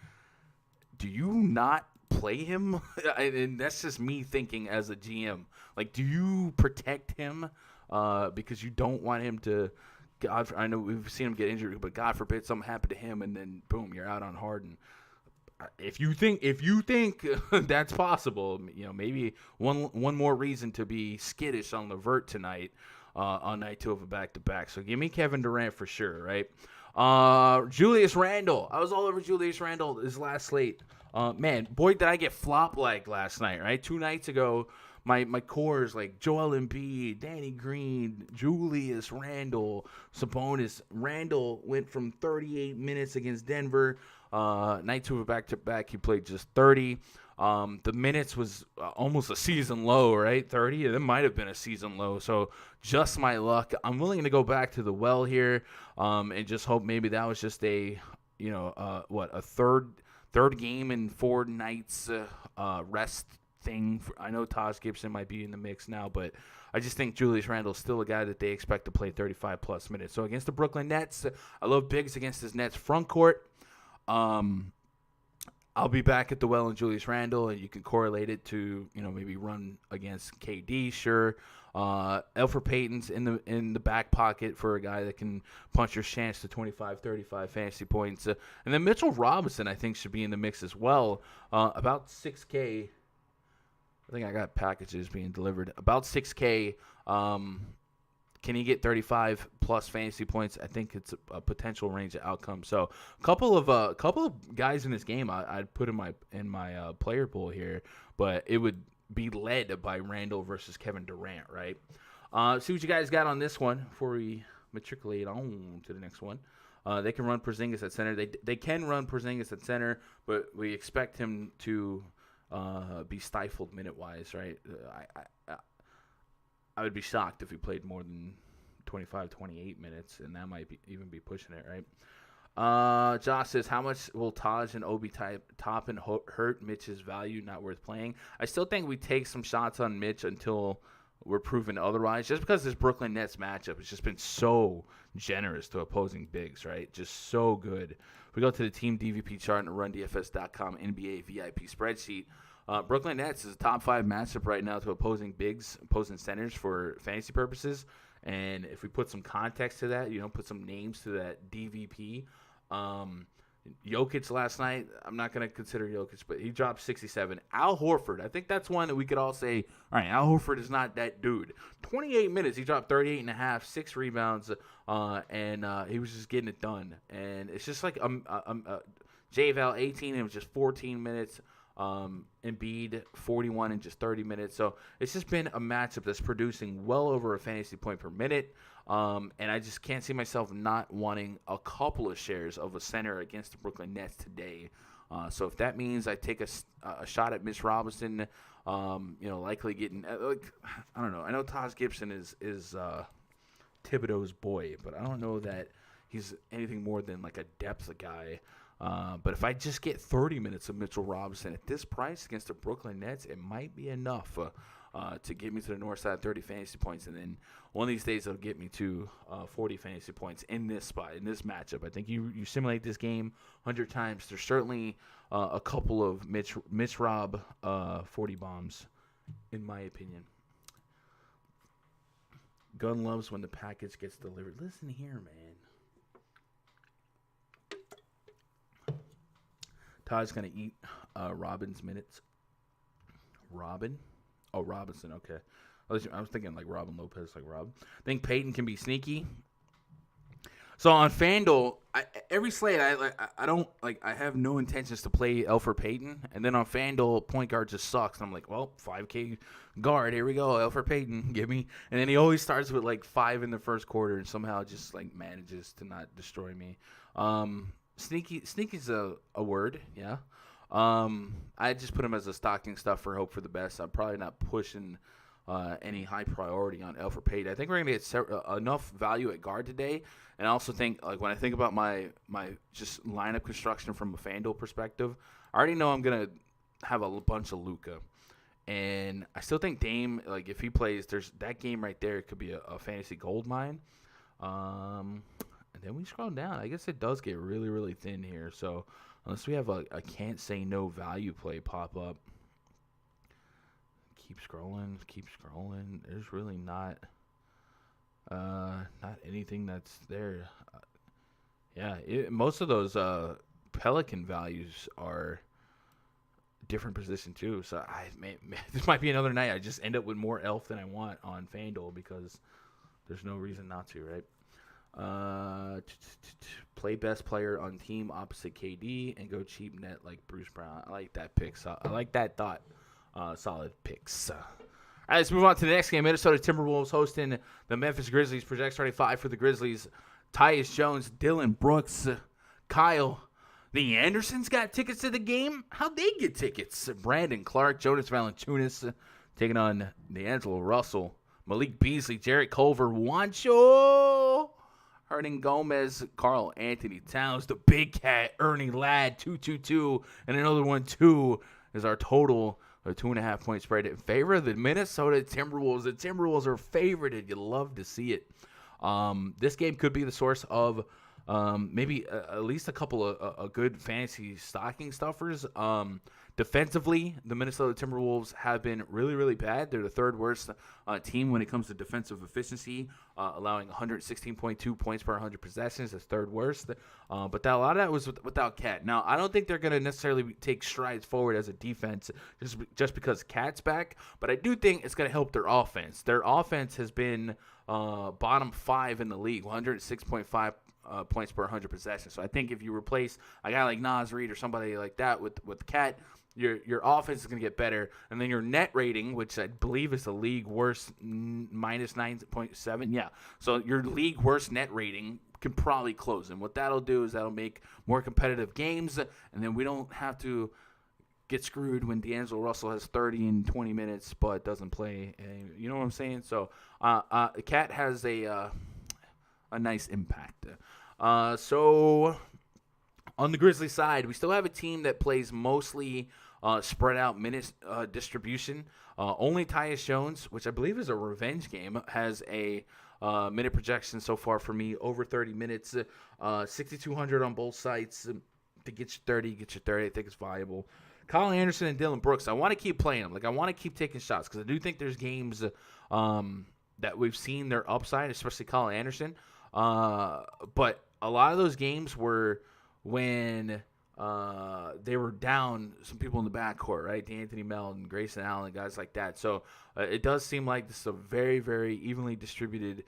do you not play him? And that's just me thinking as a GM. Do you protect him because you don't want him to? I know we've seen him get injured, but God forbid something happened to him, and then boom, you're out on Harden. If you think that's possible, maybe one more reason to be skittish on LeVert tonight on night two of a back-to-back. So give me Kevin Durant for sure, right? Julius Randle. I was all over Julius Randle this last slate. Man, boy, did I get flop last night, right? 2 nights ago, my cores Joel Embiid, Danny Green, Julius Randle, Sabonis. Randle went from 38 minutes against Denver Night 2 of back-to-back, he played just 30. The minutes was almost a season low, right? 30. It might have been a season low. So just my luck. I'm willing to go back to the well here, and just hope maybe that was just a third game in 4 nights rest thing. I know Taj Gibson might be in the mix now, but I just think Julius Randle's still a guy that they expect to play 35-plus minutes. So against the Brooklyn Nets, I love Biggs against this Nets front court. I'll be back at the well in Julius Randle, and you can correlate it to, maybe run against KD, sure. Elfrid Payton's in the back pocket for a guy that can punch your chance to 25, 35 fantasy points. And then Mitchell Robinson, I think, should be in the mix as well. About 6K. I think I got packages being delivered. About 6K. Can he get 35-plus fantasy points? I think it's a potential range of outcomes. So a couple of guys in this game I'd put in my player pool here, but it would be led by Randle versus Kevin Durant, right? See what you guys got on this one before we matriculate on to the next one. They can run Porzingis at center. They can run Porzingis at center, but we expect him to be stifled minute-wise, right? I would be shocked if he played more than 25, 28 minutes, and that might even be pushing it, right? Josh says, how much will Taj and Obi Toppin hurt Mitch's value? Not worth playing. I still think we take some shots on Mitch until we're proven otherwise, just because this Brooklyn Nets matchup has just been so generous to opposing bigs, right? Just so good. If we go to the team DVP chart and RunDFS.com NBA VIP spreadsheet, Brooklyn Nets is a top 5 matchup right now to opposing bigs, opposing centers for fantasy purposes. And if we put some context to that, put some names to that DVP, Jokic last night, I'm not going to consider Jokic, but he dropped 67. Al Horford, I think that's one that we could all say, all right, Al Horford is not that dude. 28 minutes, he dropped 38 and a half, 6 rebounds, and he was just getting it done. And it's just like J-Val 18, it was just 14 minutes. Embiid 41 in just 30 minutes. So it's just been a matchup that's producing well over a fantasy point per minute. And I just can't see myself not wanting a couple of shares of a center against the Brooklyn Nets today. So if that means I take a shot at Mitch Robinson, likely getting I don't know. I know Taj Gibson is Thibodeau's boy, but I don't know that he's anything more than like a depth guy. But if I just get 30 minutes of Mitchell Robinson at this price against the Brooklyn Nets, it might be enough to get me to the north side 30 fantasy points. And then one of these days it'll get me to 40 fantasy points in this spot, in this matchup. I think you simulate this game 100 times. There's certainly a couple of Mitch Rob 40 bombs, in my opinion. Gun loves when the package gets delivered. Listen here, man. Todd's going to eat Robin's minutes. Robin? Oh, Robinson, okay. I was thinking like Robin Lopez, like Rob. I think Peyton can be sneaky. So on FanDuel, every slate, I don't like. I have no intentions to play Elfrid Payton. And then on FanDuel, point guard just sucks. And I'm like, well, 5K guard, here we go, Elfrid Payton, give me. And then he always starts with like 5 in the first quarter and somehow just like manages to not destroy me. Sneaky's a word, yeah. I just put him as a stocking stuffer, hope for the best. I'm probably not pushing any high priority on Elfrid Payton. I think we're going to get enough value at guard today. And I also think, like, when I think about my just lineup construction from a FanDuel perspective, I already know I'm going to have a bunch of Luka. And I still think Dame, like, if he plays, there's that game right there. It could be a fantasy gold mine. And then we scroll down. I guess it does get really, really thin here. So unless we have a can't say no value play pop up, keep scrolling. There's really not anything that's there. Most of those Pelican values are different position too. So this might be another night I just end up with more elf than I want on FanDuel because there's no reason not to, right? Play best player on team opposite KD and go cheap net like Bruce Brown. I like that pick. So I like that thought. Solid picks. All right, let's move on to the next game. Minnesota Timberwolves hosting the Memphis Grizzlies. Project starting 5 for the Grizzlies. Tyus Jones, Dylan Brooks, Kyle. The Andersons got tickets to the game. How'd they get tickets? Brandon Clark, Jonas Valanciunas taking on D'Angelo Russell, Malik Beasley, Jarrett Culver, Juancho, Hernan Gomez, Karl Anthony Towns, the Big Cat, Ernie Ladd, 222, and another one, 2 is our total. A 2.5-point spread in favor of the Minnesota Timberwolves. The Timberwolves are favorited. You love to see it. This game could be the source of maybe at least a couple of good fantasy stocking stuffers. Defensively, the Minnesota Timberwolves have been really, really bad. They're the third worst team when it comes to defensive efficiency, allowing 116.2 points per 100 possessions. That's third worst. But a lot of that was without Cat. Now, I don't think they're going to necessarily take strides forward as a defense just because Cat's back, but I do think it's going to help their offense. Their offense has been bottom 5 in the league, 106.5 points per 100 possessions. So I think if you replace a guy like Naz Reid or somebody like that with Cat, your offense is going to get better. And then your net rating, which I believe is the league worst, minus 9.7. Yeah. So your league worst net rating can probably close. And what that'll do is that'll make more competitive games. And then we don't have to get screwed when D'Angelo Russell has 30 in 20 minutes but doesn't play. You know what I'm saying? So Cat has a nice impact. So on the Grizzlies side, we still have a team that plays mostly spread out minutes distribution. Only Tyus Jones, which I believe is a revenge game, has a minute projection so far for me over 30 minutes, 6,200 on both sides. To get you 30, I think it's viable. Kyle Anderson and Dylan Brooks, I want to keep playing them. I want to keep taking shots because I do think there's games that we've seen their upside, especially Kyle Anderson. But a lot of those games were when they were down some people in the backcourt, right? D'Anthony Melton, Grayson Allen, guys like that. So it does seem like this is a very, very evenly distributed,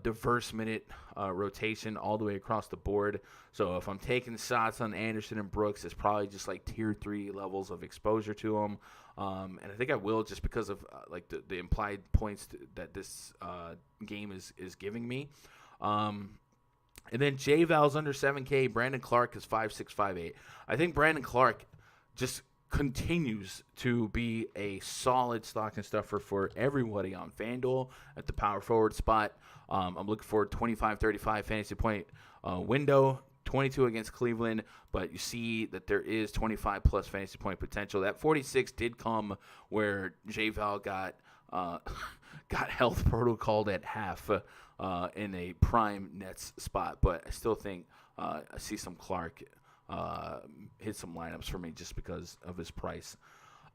diverse minute rotation all the way across the board. So if I'm taking shots on Anderson and Brooks, it's probably just like tier 3 levels of exposure to them. And I think I will just because of the implied points that this game is giving me. And then J Val's under 7K. Brandon Clark is 5'6", 5'8". I think Brandon Clark just continues to be a solid stock and stuffer for everybody on FanDuel at the power forward spot. I'm looking for a 25-35 fantasy point window, 22 against Cleveland, but you see that there is 25-plus fantasy point potential. That 46 did come where J Val got health protocoled at half in a prime Nets spot, but I still think I see some Clark hit some lineups for me just because of his price.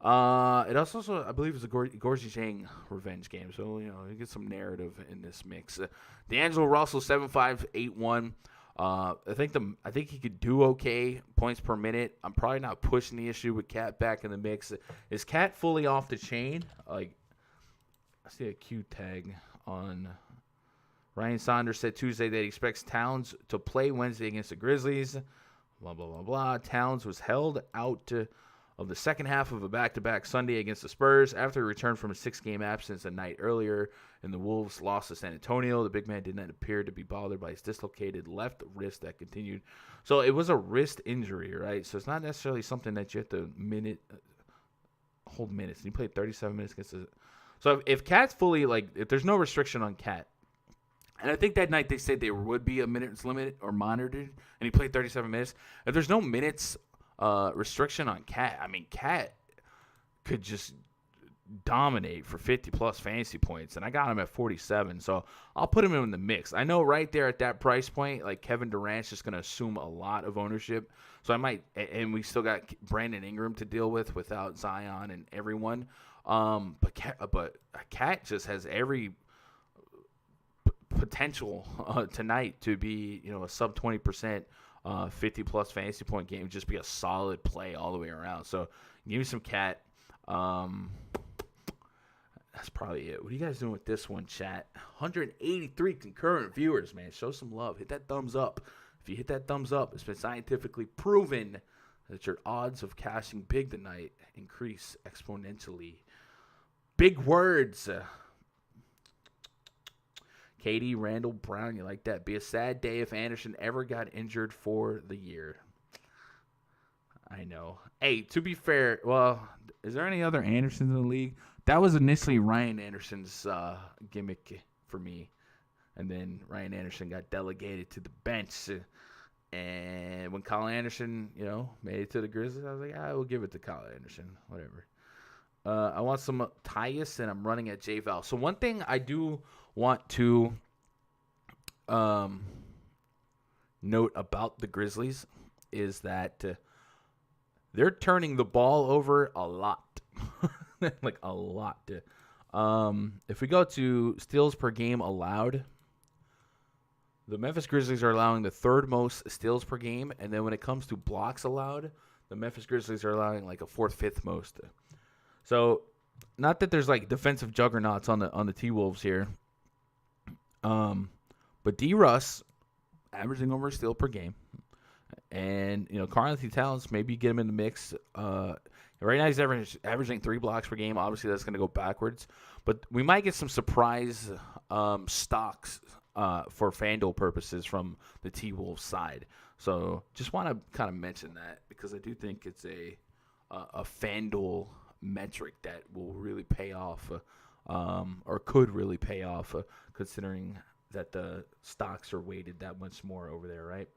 It also, I believe, is a Gorgie Zhang revenge game, so you get some narrative in this mix. D'Angelo Russell 7'5", 8'1". I think he could do okay points per minute. I'm probably not pushing the issue with Cat back in the mix. Is Cat fully off the chain? I see a Q tag on. Ryan Saunders said Tuesday that he expects Towns to play Wednesday against the Grizzlies. Blah, blah, blah, blah. Towns was held out of the second half of a back-to-back Sunday against the Spurs after he returned from a 6-game absence a night earlier, and the Wolves lost to San Antonio. The big man did not appear to be bothered by his dislocated left wrist that continued. So it was a wrist injury, right? So it's not necessarily something that you have to hold minutes. He played 37 minutes against the... So if Cat's fully, if there's no restriction on Cat, and I think that night they said there would be a minutes limit or monitored, and he played 37 minutes. If there's no minutes restriction on Cat, I mean, Cat could just dominate for 50-plus fantasy points, and I got him at 47, so I'll put him in the mix. I know right there at that price point, Kevin Durant's just going to assume a lot of ownership, so I might, and we still got Brandon Ingram to deal with without Zion and everyone, but Cat just has every potential tonight to be, a sub 20%, 50-plus fantasy point game, just be a solid play all the way around. So give me some Cat. That's probably it. What are you guys doing with this one, chat? 183 concurrent viewers, man. Show some love. Hit that thumbs up. If you hit that thumbs up, it's been scientifically proven that your odds of cashing big tonight increase exponentially. Big words. KD, Randall, Brown, you like that? Be a sad day if Anderson ever got injured for the year. I know. Hey, to be fair, well, is there any other Andersons in the league? That was initially Ryan Anderson's gimmick for me. And then Ryan Anderson got delegated to the bench. And when Kyle Anderson, made it to the Grizzlies, I was like, we'll give it to Kyle Anderson. Whatever. I want some Tyus, and I'm running at J-Val. So one thing I do want to note about the Grizzlies is that they're turning the ball over a lot. Like a lot. If we go to steals per game allowed, the Memphis Grizzlies are allowing the third most steals per game. And then when it comes to blocks allowed, the Memphis Grizzlies are allowing like a fourth, fifth most. So not that there's like defensive juggernauts on the T-Wolves here. But D. Russ averaging over a steal per game. And, Karl-Anthony Towns, maybe get him in the mix. Right now he's averaging 3 blocks per game. Obviously, that's going to go backwards. But we might get some surprise stocks for FanDuel purposes from the T-Wolves side. So just want to kind of mention that because I do think it's a FanDuel metric that will really pay off or could really pay off considering that the stocks are weighted that much more over there, right?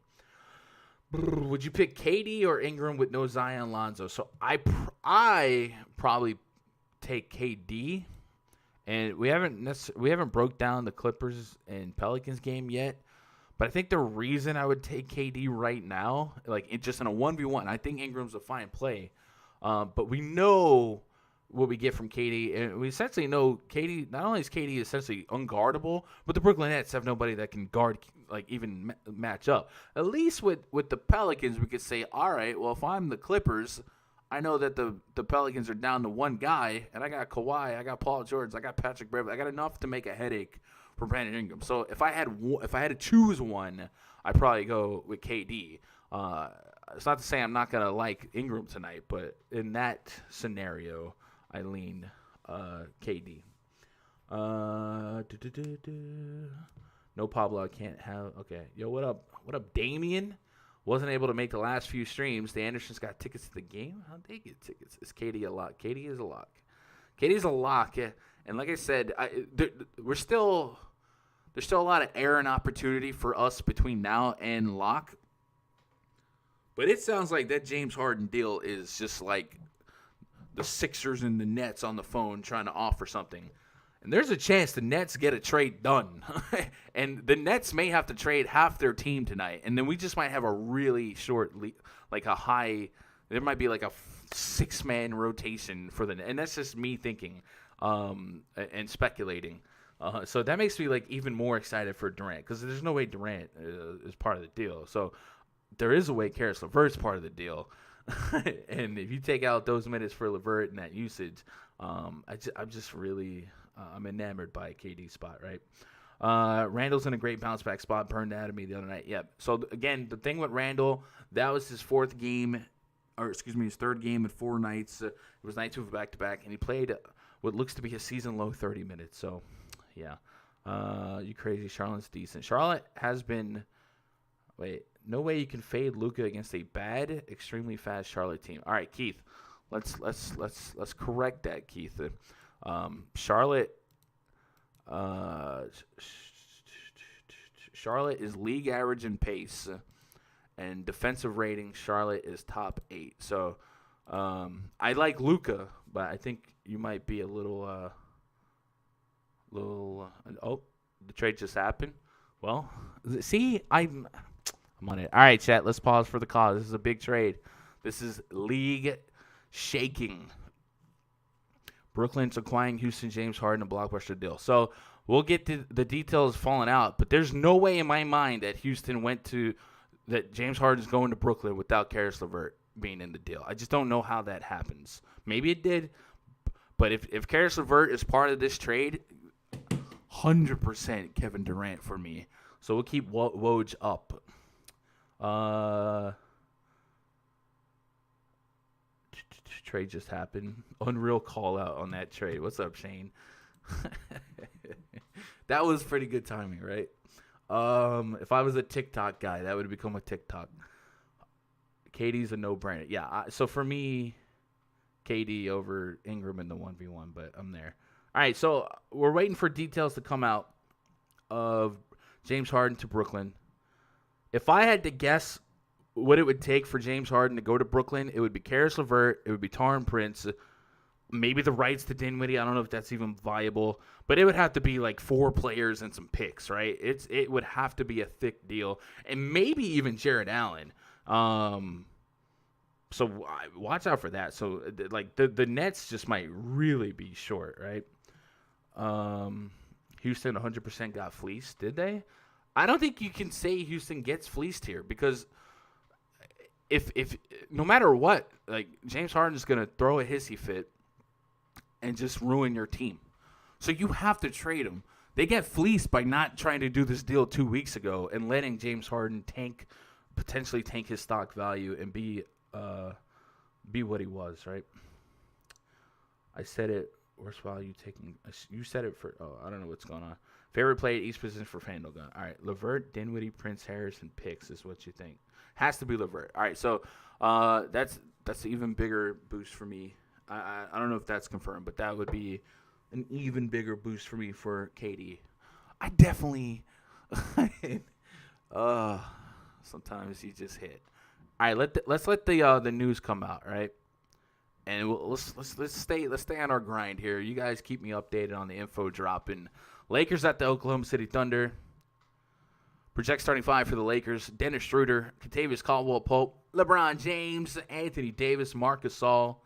Would you pick KD or Ingram with no Zion Lonzo? So I probably take KD, and we haven't broke down the Clippers and Pelicans game yet. But I think the reason I would take KD right now, just in a 1v1, I think Ingram's a fine play. But we know what we get from KD, and we essentially know KD. Not only is KD essentially unguardable, but the Brooklyn Nets have nobody that can guard, even match up. At least with the Pelicans, we could say, all right, well, if I'm the Clippers, I know that the Pelicans are down to one guy, and I got Kawhi, I got Paul George, I got Patrick Beverley, I got enough to make a headache for Brandon Ingram. So if I had to choose one, I'd probably go with KD. It's not to say I'm not gonna like Ingram tonight, but in that scenario, I lean KD. No Pablo, I can't have. Okay, yo, what up? What up, Damian? Wasn't able to make the last few streams. The Andersons got tickets to the game. How'd they get tickets? Is KD a lock? KD is a lock. KD's a lock. Yeah. And like I said, there's still a lot of air and opportunity for us between now and lock. But it sounds like that James Harden deal is just like the Sixers and the Nets on the phone trying to offer something. And there's a chance the Nets get a trade done. And the Nets may have to trade half their team tonight. And then we just might have a really short, there might be like a 6-man rotation for the Nets. And that's just me thinking and speculating. So that makes me even more excited for Durant because there's no way Durant is part of the deal. So there is a way Karis LeVert's part of the deal. And if you take out those minutes for LeVert and that usage, I'm just really I'm enamored by KD's spot, right? Randall's in a great bounce back spot. Burned out of me the other night. Yep. So again, the thing with Randall, that was his third game in 4 nights. It was night 2 of back to back, and he played what looks to be his season low 30 minutes. So yeah, you crazy. Charlotte's decent. Charlotte has been. Wait, no way you can fade Luka against a bad, extremely fast Charlotte team. All right, Keith, let's correct that, Keith. Charlotte is league average in pace, and defensive rating. Charlotte is top 8. So I like Luka, but I think you might be a little. Oh, the trade just happened. Well, see, I'm on it. All right, chat, let's pause for the cause. This is a big trade. This is league shaking. Brooklyn's acquiring Houston, James Harden, a blockbuster deal. So we'll get to the details falling out, but there's no way in my mind that that James Harden's going to Brooklyn without Karis LeVert being in the deal. I just don't know how that happens. Maybe it did, but if Karis LeVert is part of this trade, 100% Kevin Durant for me. So we'll keep Woj up. Trade just happened. Unreal call out on that trade. What's up, Shane? That was pretty good timing, right? If I was a TikTok guy, that would have become a TikTok. KD's a no-brainer. Yeah, so for me, KD over Ingram in the 1v1, but I'm there. All right, so we're waiting for details to come out of James Harden to Brooklyn. If I had to guess what it would take for James Harden to go to Brooklyn, it would be Karis LeVert, it would be Taurean Prince, maybe the rights to Dinwiddie. I don't know if that's even viable, but it would have to be like 4 players and some picks, right? It would have to be a thick deal, and maybe even Jared Allen. So watch out for that. So like the Nets just might really be short, right? Houston 100% got fleeced, did they? I don't think you can say Houston gets fleeced here because if no matter what, like James Harden is going to throw a hissy fit and just ruin your team. So you have to trade him. They get fleeced by not trying to do this deal 2 weeks ago and letting James Harden potentially tank his stock value and be what he was, right? I said it. Worst value taking. You said it for. Oh, I don't know what's going on. Favorite play at each position for FanDuel. All right, LeVert, Dinwiddie, Prince, Harrison, picks is what you think. Has to be LeVert. All right, so that's an even bigger boost for me. I don't know if that's confirmed, but that would be an even bigger boost for me for KD. I definitely. Sometimes you just hit. All right, let's let the news come out, right? And let's stay on our grind here. You guys keep me updated on the info dropping. Lakers at the Oklahoma City Thunder. Project starting 5 for the Lakers: Dennis Schroeder, Kentavious Caldwell-Pope, LeBron James, Anthony Davis, Marc Gasol.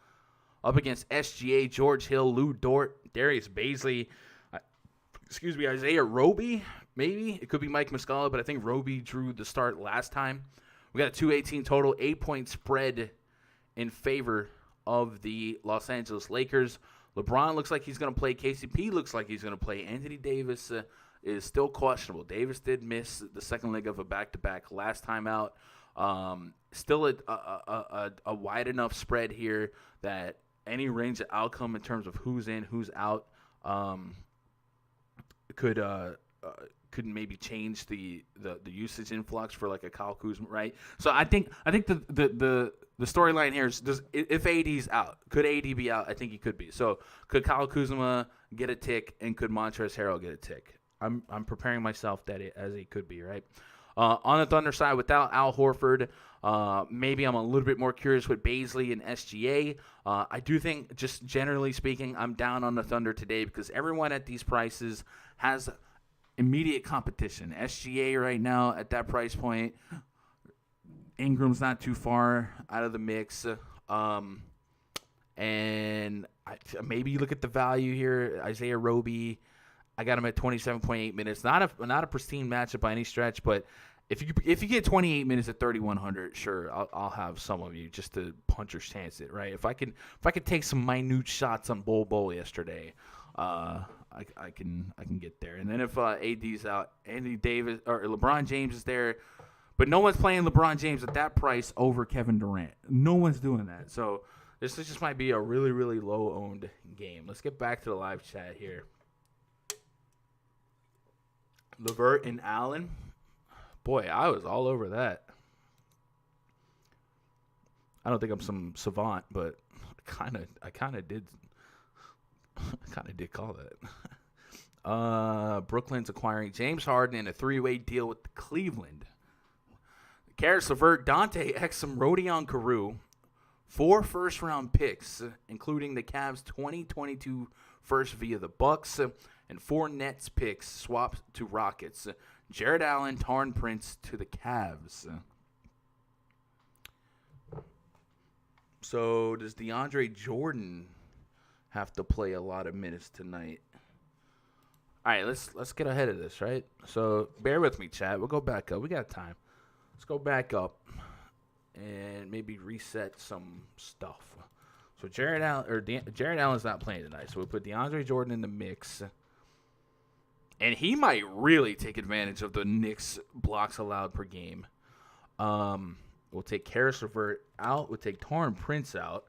Up against SGA, George Hill, Lou Dort, Darius Bazley, Isaiah Roby. Maybe it could be Mike Muscala, but I think Roby drew the start last time. We got a 218 total, 8-point spread in favor of the Los Angeles Lakers. LeBron looks like he's going to play. KCP looks like he's going to play. Anthony Davis is still questionable. Davis did miss the second leg of a back-to-back last time out. Still a wide enough spread here that any range of outcome in terms of who's in, who's out could maybe change the usage influx for like a Kyle Kuzma, right? So I think the storyline here is if AD's out, could AD be out? I think he could be. So could Kyle Kuzma get a tick, and could Montrezl Harrell get a tick? I'm preparing myself as he could be, right? On the Thunder side, without Al Horford, maybe I'm a little bit more curious with Bazley and SGA. I do think, just generally speaking, I'm down on the Thunder today because everyone at these prices has immediate competition. SGA right now at that price point, Ingram's not too far out of the mix. And maybe you look at the value here. Isaiah Roby, I got him at 27.8 minutes. Not a pristine matchup by any stretch, but if you get 28 minutes at 3,100, sure, I'll have some of you just to punch or chance it, right? If I could take some minute shots on Bol yesterday, I can get there. And then if AD's out, Anthony Davis or LeBron James is there, but no one's playing LeBron James at that price over Kevin Durant. No one's doing that. So this just might be a really, really low-owned game. Let's get back to the live chat here. LeVert and Allen. Boy, I was all over that. I don't think I'm some savant, but I kind of did call that. Brooklyn's acquiring James Harden in a 3-way deal with Cleveland. Karis LeVert, Dante Exum, Rodion Carew, 4 first-round picks, including the Cavs' 2022 first via the Bucks, and 4 Nets picks swapped to Rockets. Jared Allen, Taurean Prince to the Cavs. So does DeAndre Jordan have to play a lot of minutes tonight? All right, let's get ahead of this, right? So bear with me, chat. We'll go back up. We got time. Let's go back up and maybe reset some stuff. So Jared Allen's not playing tonight. So we'll put DeAndre Jordan in the mix. And he might really take advantage of the Knicks blocks allowed per game. We'll take Karis LeVert out. We'll take Taurean Prince out.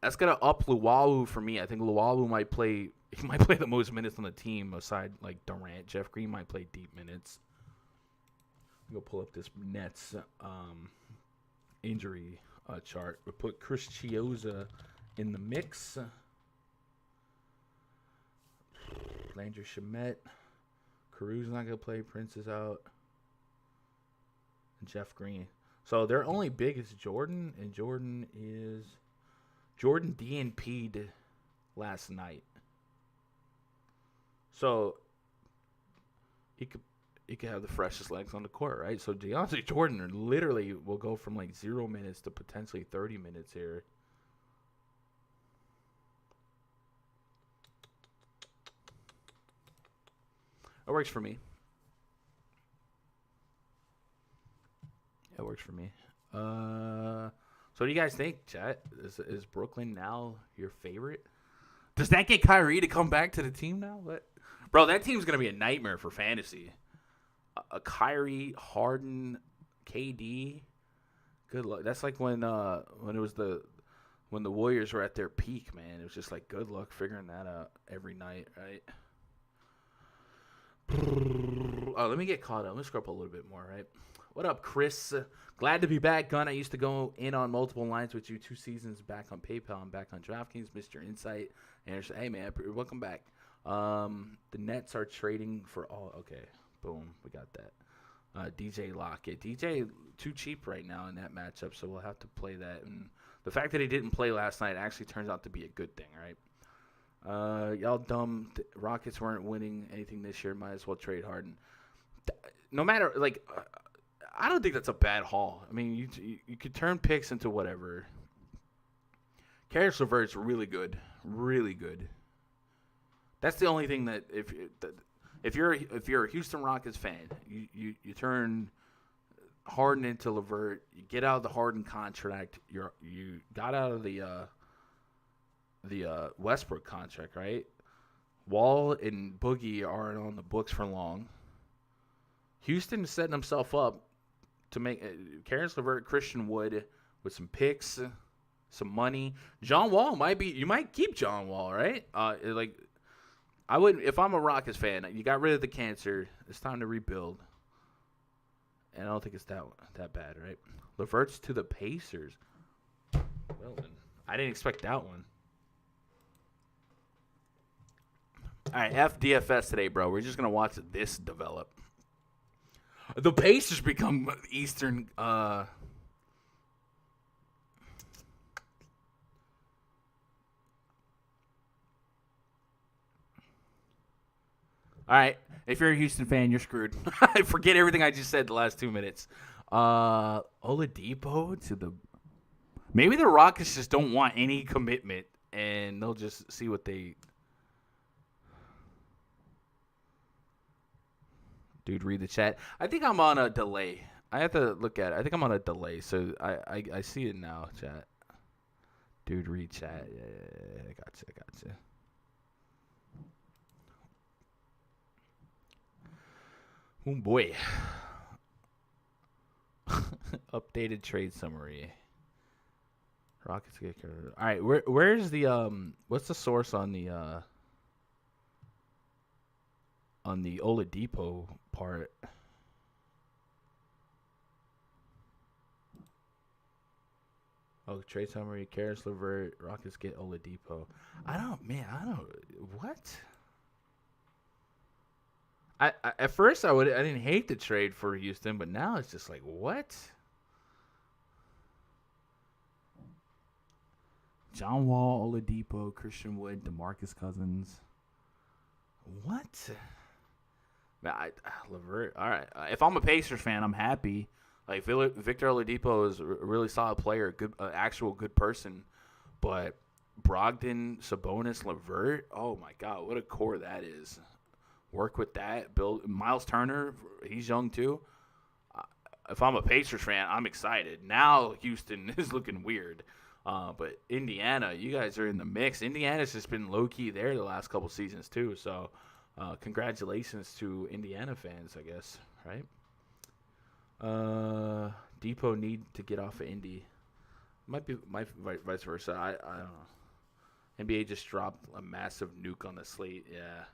That's gonna up Luwawu for me. I think Luwawu might play. He might play the most minutes on the team aside like Durant. Jeff Green might play deep minutes. Go pull up this Nets injury chart. We put Chris Chiozza in the mix. Landry Shamet. Caru's not going to play. Prince is out. And Jeff Green. So their only big is Jordan, and Jordan DNP'd last night. So he could have the freshest legs on the court, right? So DeAndre Jordan literally will go from like 0 minutes to potentially 30 minutes here. That works for me. That works for me. So what do you guys think, chat? Is Brooklyn now your favorite? Does that get Kyrie to come back to the team now? What? Bro, that team's going to be a nightmare for fantasy. A Kyrie, Harden, KD. Good luck. That's like when it was when the Warriors were at their peak, man. It was just like good luck figuring that out every night, right? Oh, let me get caught up. Let's scroll up a little bit more, right? What up, Chris? Glad to be back, Gun. I used to go in on multiple lines with you 2 seasons back on PayPal and back on DraftKings. Missed your insight. And hey, man, welcome back. The Nets are trading for all. Okay, boom, we got that. DJ Lockett. DJ too cheap right now in that matchup, so we'll have to play that. And the fact that he didn't play last night actually turns out to be a good thing, right? Y'all dumb. Rockets weren't winning anything this year. Might as well trade Harden. No matter, like, I don't think that's a bad haul. I mean, you could turn picks into whatever. Karis LeVert's really good. Really good. That's the only thing that if you're a Houston Rockets fan, you turn Harden into LeVert. You get out of the Harden contract. You got out of the Westbrook contract, right? Wall and Boogie aren't on the books for long. Houston is setting himself up to make Karis LeVert, Christian Wood with some picks, some money. John Wall you might keep John Wall, right? Like I wouldn't if I'm a Rockets fan. You got rid of the cancer. It's time to rebuild, and I don't think it's that bad, right? LeVert's to the Pacers. Well, then, I didn't expect that one. All right, FDFS today, bro. We're just gonna watch this develop. The Pacers become Eastern. All right, if you're a Houston fan, you're screwed. Forget everything I just said the last 2 minutes. Oladipo to the. Maybe the Rockets just don't want any commitment, and they'll just see what they. Dude, read the chat. I think I'm on a delay. I have to look at it. I think I'm on a delay, so I see it now, chat. Dude, read chat. Yeah, I gotcha. Oh, boy. Updated trade summary. Rockets get carried. All right, where's the what's the source on the Oladipo part? Oh, trade summary, Karis LeVert, Rockets get Oladipo. What? At first I didn't hate the trade for Houston, but now it's just like, what? John Wall, Oladipo, Christian Wood, DeMarcus Cousins. What? LeVert. All right. If I'm a Pacers fan, I'm happy. Like Victor Oladipo is a really solid player, good, actual good person. But Brogdon, Sabonis, LeVert. Oh my God, what a core that is. Work with that. Build Miles Turner. He's young too. If I'm a Pacers fan, I'm excited. Now Houston is looking weird. But Indiana, you guys are in the mix. Indiana's just been low key there the last couple seasons too. So. Congratulations to Indiana fans, I guess, right? Depot need to get off of Indy. Might vice versa. I don't know. NBA just dropped a massive nuke on the slate. Yeah.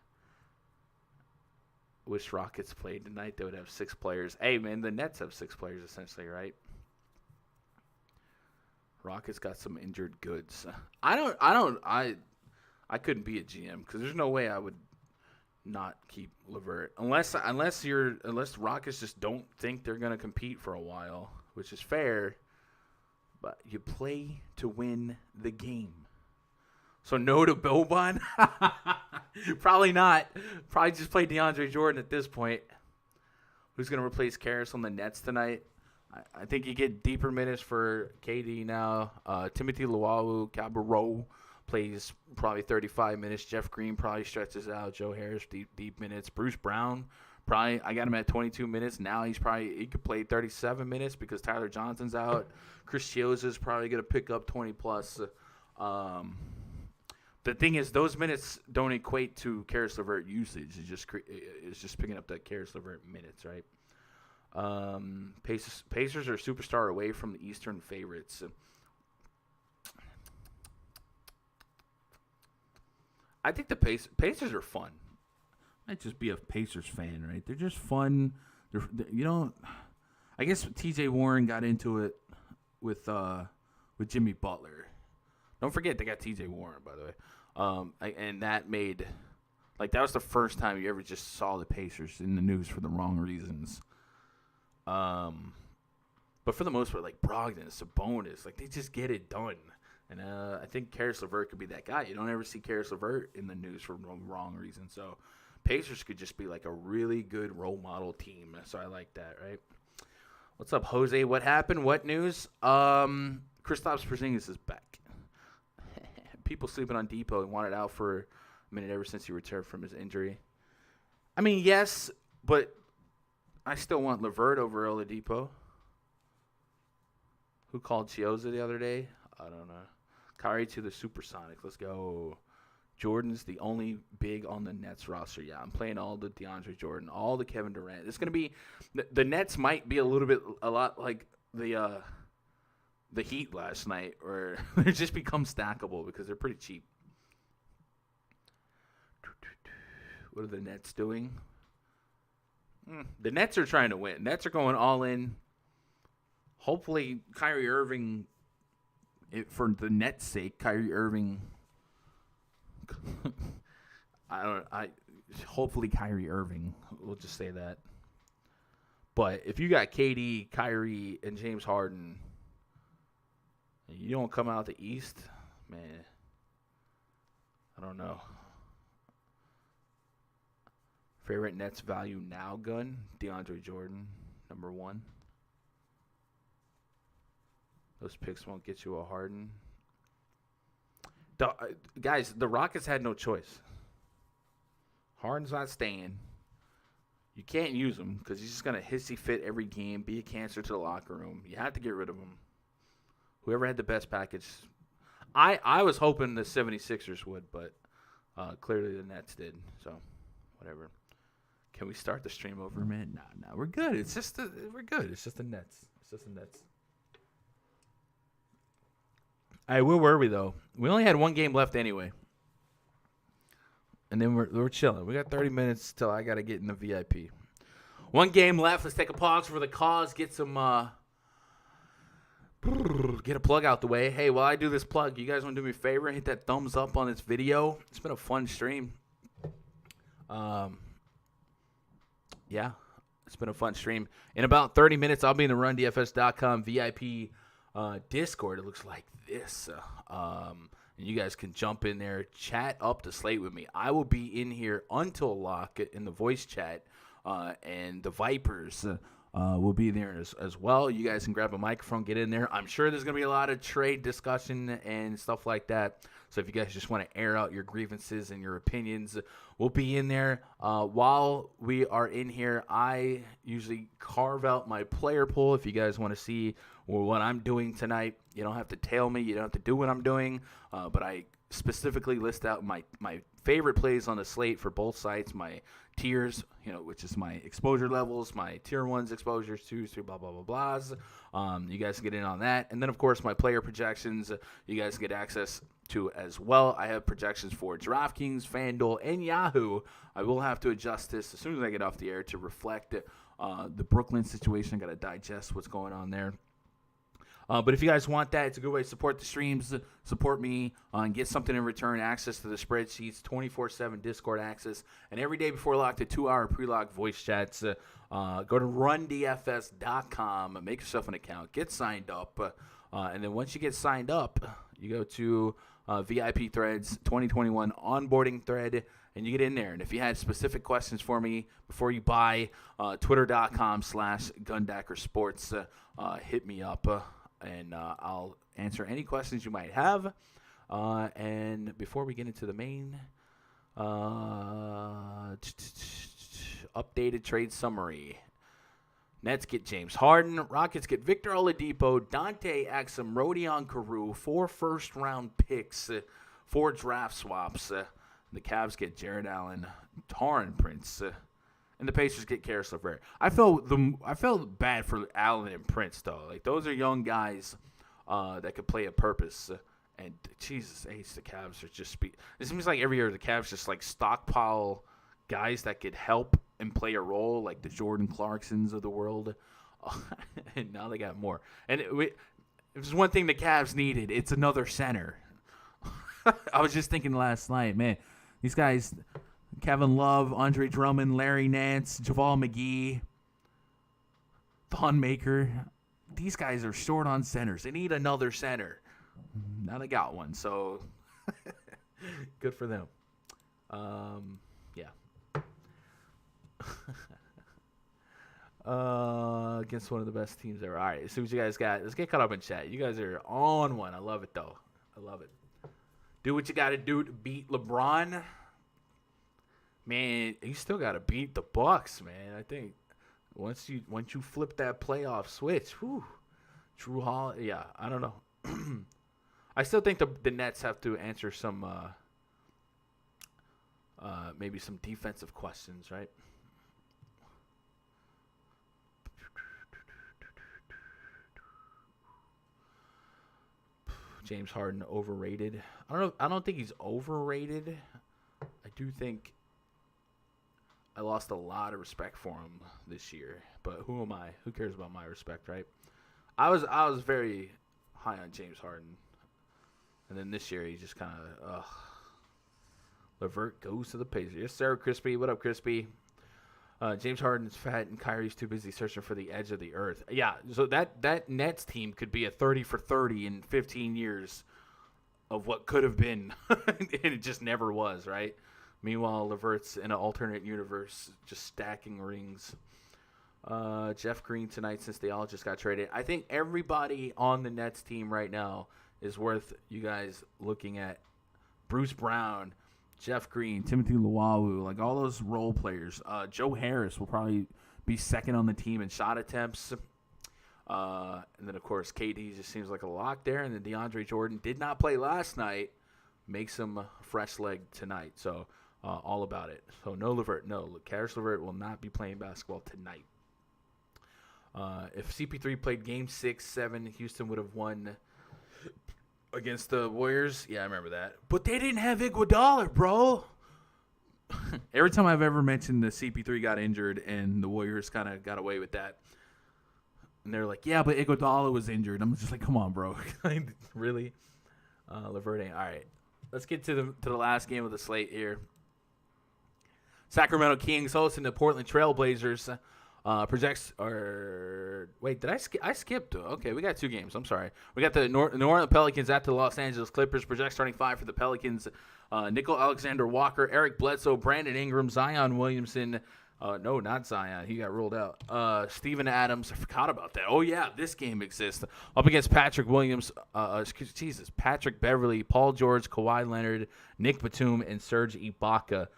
Wish Rockets played tonight. They would have 6 players. Hey, man, the Nets have 6 players essentially, right? Rockets got some injured goods. I couldn't be a GM because there's no way I would not keep LeVert unless the Rockets just don't think they're gonna compete for a while, which is fair. But you play to win the game. So no to Boban? Probably not. Probably just play DeAndre Jordan at this point. Who's going to replace Karras on the Nets tonight? I think you get deeper minutes for KD now. Timothy Luwawu-Cabarrot plays probably 35 minutes. Jeff Green probably stretches out. Joe Harris, deep minutes. Bruce Brown, probably, I got him at 22 minutes. Now he could play 37 minutes because Tyler Johnson's out. Chris Chiozza is probably going to pick up 20-plus. The thing is, those minutes don't equate to Karis LeVert usage. It's just picking up that Karis LeVert minutes, right? Pacers are superstar away from the Eastern favorites. I think the Pacers are fun. I might just be a Pacers fan, right? They're just fun. I guess T.J. Warren got into it with Jimmy Butler. Don't forget they got T.J. Warren, by the way. And that made, that was the first time you ever just saw the Pacers in the news for the wrong reasons. But for the most part, Brogdon, Sabonis, they just get it done. And I think Karis LeVert could be that guy. You don't ever see Karis LeVert in the news for wrong reasons. So Pacers could just be a really good role model team. So I like that, right? What's up, Jose? What happened? What news? Kristaps Porzingis is back. People sleeping on Depot and wanted out for a minute ever since he returned from his injury. I mean, yes, but I still want LeVert over Oladipo. Who called Chiozza the other day? I don't know. Kyrie to the Supersonics. Let's go. Jordan's the only big on the Nets roster. Yeah, I'm playing all the DeAndre Jordan, all the Kevin Durant. It's going to be – the Nets might be a lot like the Heat last night, where they just become stackable because they're pretty cheap. What are the Nets doing? The Nets are trying to win. Nets are going all in. Hopefully, Kyrie Irving, for the Nets' sake, Kyrie Irving. Hopefully Kyrie Irving. We'll just say that. But if you got KD, Kyrie, and James Harden, and you don't come out the East, man, I don't know. Favorite Nets value now gun? DeAndre Jordan, number 1. Those picks won't get you a Harden. Guys, the Rockets had no choice. Harden's not staying. You can't use him because he's just going to hissy fit every game, be a cancer to the locker room. You have to get rid of him. Whoever had the best package. I was hoping the 76ers would, but clearly the Nets did. So, whatever. Can we start the stream over, man? No, we're good. We're good. It's just the Nets. All right, where were we, though? We only had one game left anyway. And then we're chilling. We got 30 minutes till I got to get in the VIP. One game left. Let's take a pause for the cause. Get some get a plug out the way. Hey, while I do this plug, you guys want to do me a favor? Hit that thumbs up on this video. It's been a fun stream. Yeah, it's been a fun stream. In about 30 minutes, I'll be in the RunDFS.com VIP Discord. It looks like this. And you guys can jump in there, chat up the slate with me. I will be in here until lock in the voice chat, and the Vipers will be there as well. You guys can grab a microphone, get in there. I'm sure there's going to be a lot of trade discussion and stuff like that. So if you guys just want to air out your grievances and your opinions, we'll be in there. While we are in here, I usually carve out my player pool. If you guys want to see what I'm doing tonight, you don't have to tell me. You don't have to do what I'm doing. But I specifically list out my favorite plays on the slate for both sites, my tiers, which is my exposure levels, my tier 1s exposures, 2s, 3, blah, blah, blah, blahs. You guys can get in on that. And then, of course, my player projections, you guys get access to as well. I have projections for DraftKings, FanDuel, and Yahoo. I will have to adjust this as soon as I get off the air to reflect the Brooklyn situation. I got to digest what's going on there. But if you guys want that, it's a good way to support the streams, support me, and get something in return, access to the spreadsheets, 24/7 Discord access, and every day before lock, the 2-hour pre-lock voice chats. Go to rundfs.com, make yourself an account, get signed up, and then once you get signed up, you go to VIP threads, 2021 onboarding thread, and you get in there. And if you had specific questions for me before you buy, twitter.com/Gundackersports, hit me up. And I'll answer any questions you might have. And before we get into the main updated trade summary, Nets get James Harden. Rockets get Victor Oladipo, Dante Exum, Rodion Carew, 4 first-round picks, 4 draft swaps. The Cavs get Jared Allen, Taurean Prince, and the Pacers get Karis LeVert. I felt bad for Allen and Prince, though. Like, those are young guys that could play a purpose. And, Jesus, the Cavs are just it seems like every year the Cavs just, like, stockpile guys that could help and play a role, like the Jordan Clarksons of the world. And now they got more. And if there's one thing the Cavs needed, it's another center. I was just thinking last night, man, these guys... Kevin Love, Andre Drummond, Larry Nance, JaVale McGee, Thon Maker. These guys are short on centers. They need another center. Now they got one, so good for them. Yeah. Against one of the best teams ever. All right, as soon as you guys got, let's get caught up in chat. You guys are on one. I love it, though. I love it. Do what you got to do to beat LeBron. Man, you still got to beat the Bucks, man. I think once you flip that playoff switch, whew, Drew Holiday, yeah, I don't know. I still think the Nets have to answer some maybe some defensive questions, right? James Harden overrated. I don't think he's overrated. I do think I lost a lot of respect for him this year, but who am I? Who cares about my respect, right? I was very high on James Harden, and then this year he just kind of LeVert goes to the Pacers. Yes, sir, Crispy. What up, Crispy? James Harden's fat and Kyrie's too busy searching for the edge of the earth. Yeah, so that Nets team could be a 30 for 30 in 15 years of what could have been, and it just never was, right? Meanwhile, LeVert's in an alternate universe, just stacking rings. Jeff Green tonight, since they all just got traded. I think everybody on the Nets team right now is worth you guys looking at. Bruce Brown, Jeff Green, Timothy Luwawu, like all those role players. Joe Harris will probably be second on the team in shot attempts. And then, of course, KD just seems like a lock there. And then DeAndre Jordan did not play last night. Makes him a fresh leg tonight. So, all about it. So, no LeVert. No, Karis LeVert will not be playing basketball tonight. If CP3 played Game 6, 7, Houston would have won against the Warriors. Yeah, I remember that. But they didn't have Iguodala, bro. Every time I've ever mentioned the CP3 got injured and the Warriors kind of got away with that. And they're like, yeah, but Iguodala was injured. I'm just like, come on, bro. Really? LeVert ain't. All right. Let's get to the last game of the slate here. Sacramento Kings hosting the Portland Trailblazers. Wait, did I skipped? Okay, we got 2 games. I'm sorry. We got the New Orleans Pelicans at the Los Angeles Clippers. Project starting 5 for the Pelicans. Nickel Alexander-Walker, Eric Bledsoe, Brandon Ingram, Zion Williamson. No, not Zion. He got ruled out. Steven Adams. I forgot about that. Oh, yeah, this game exists. Up against Patrick Williams. Patrick Beverly, Paul George, Kawhi Leonard, Nick Batum, and Serge Ibaka.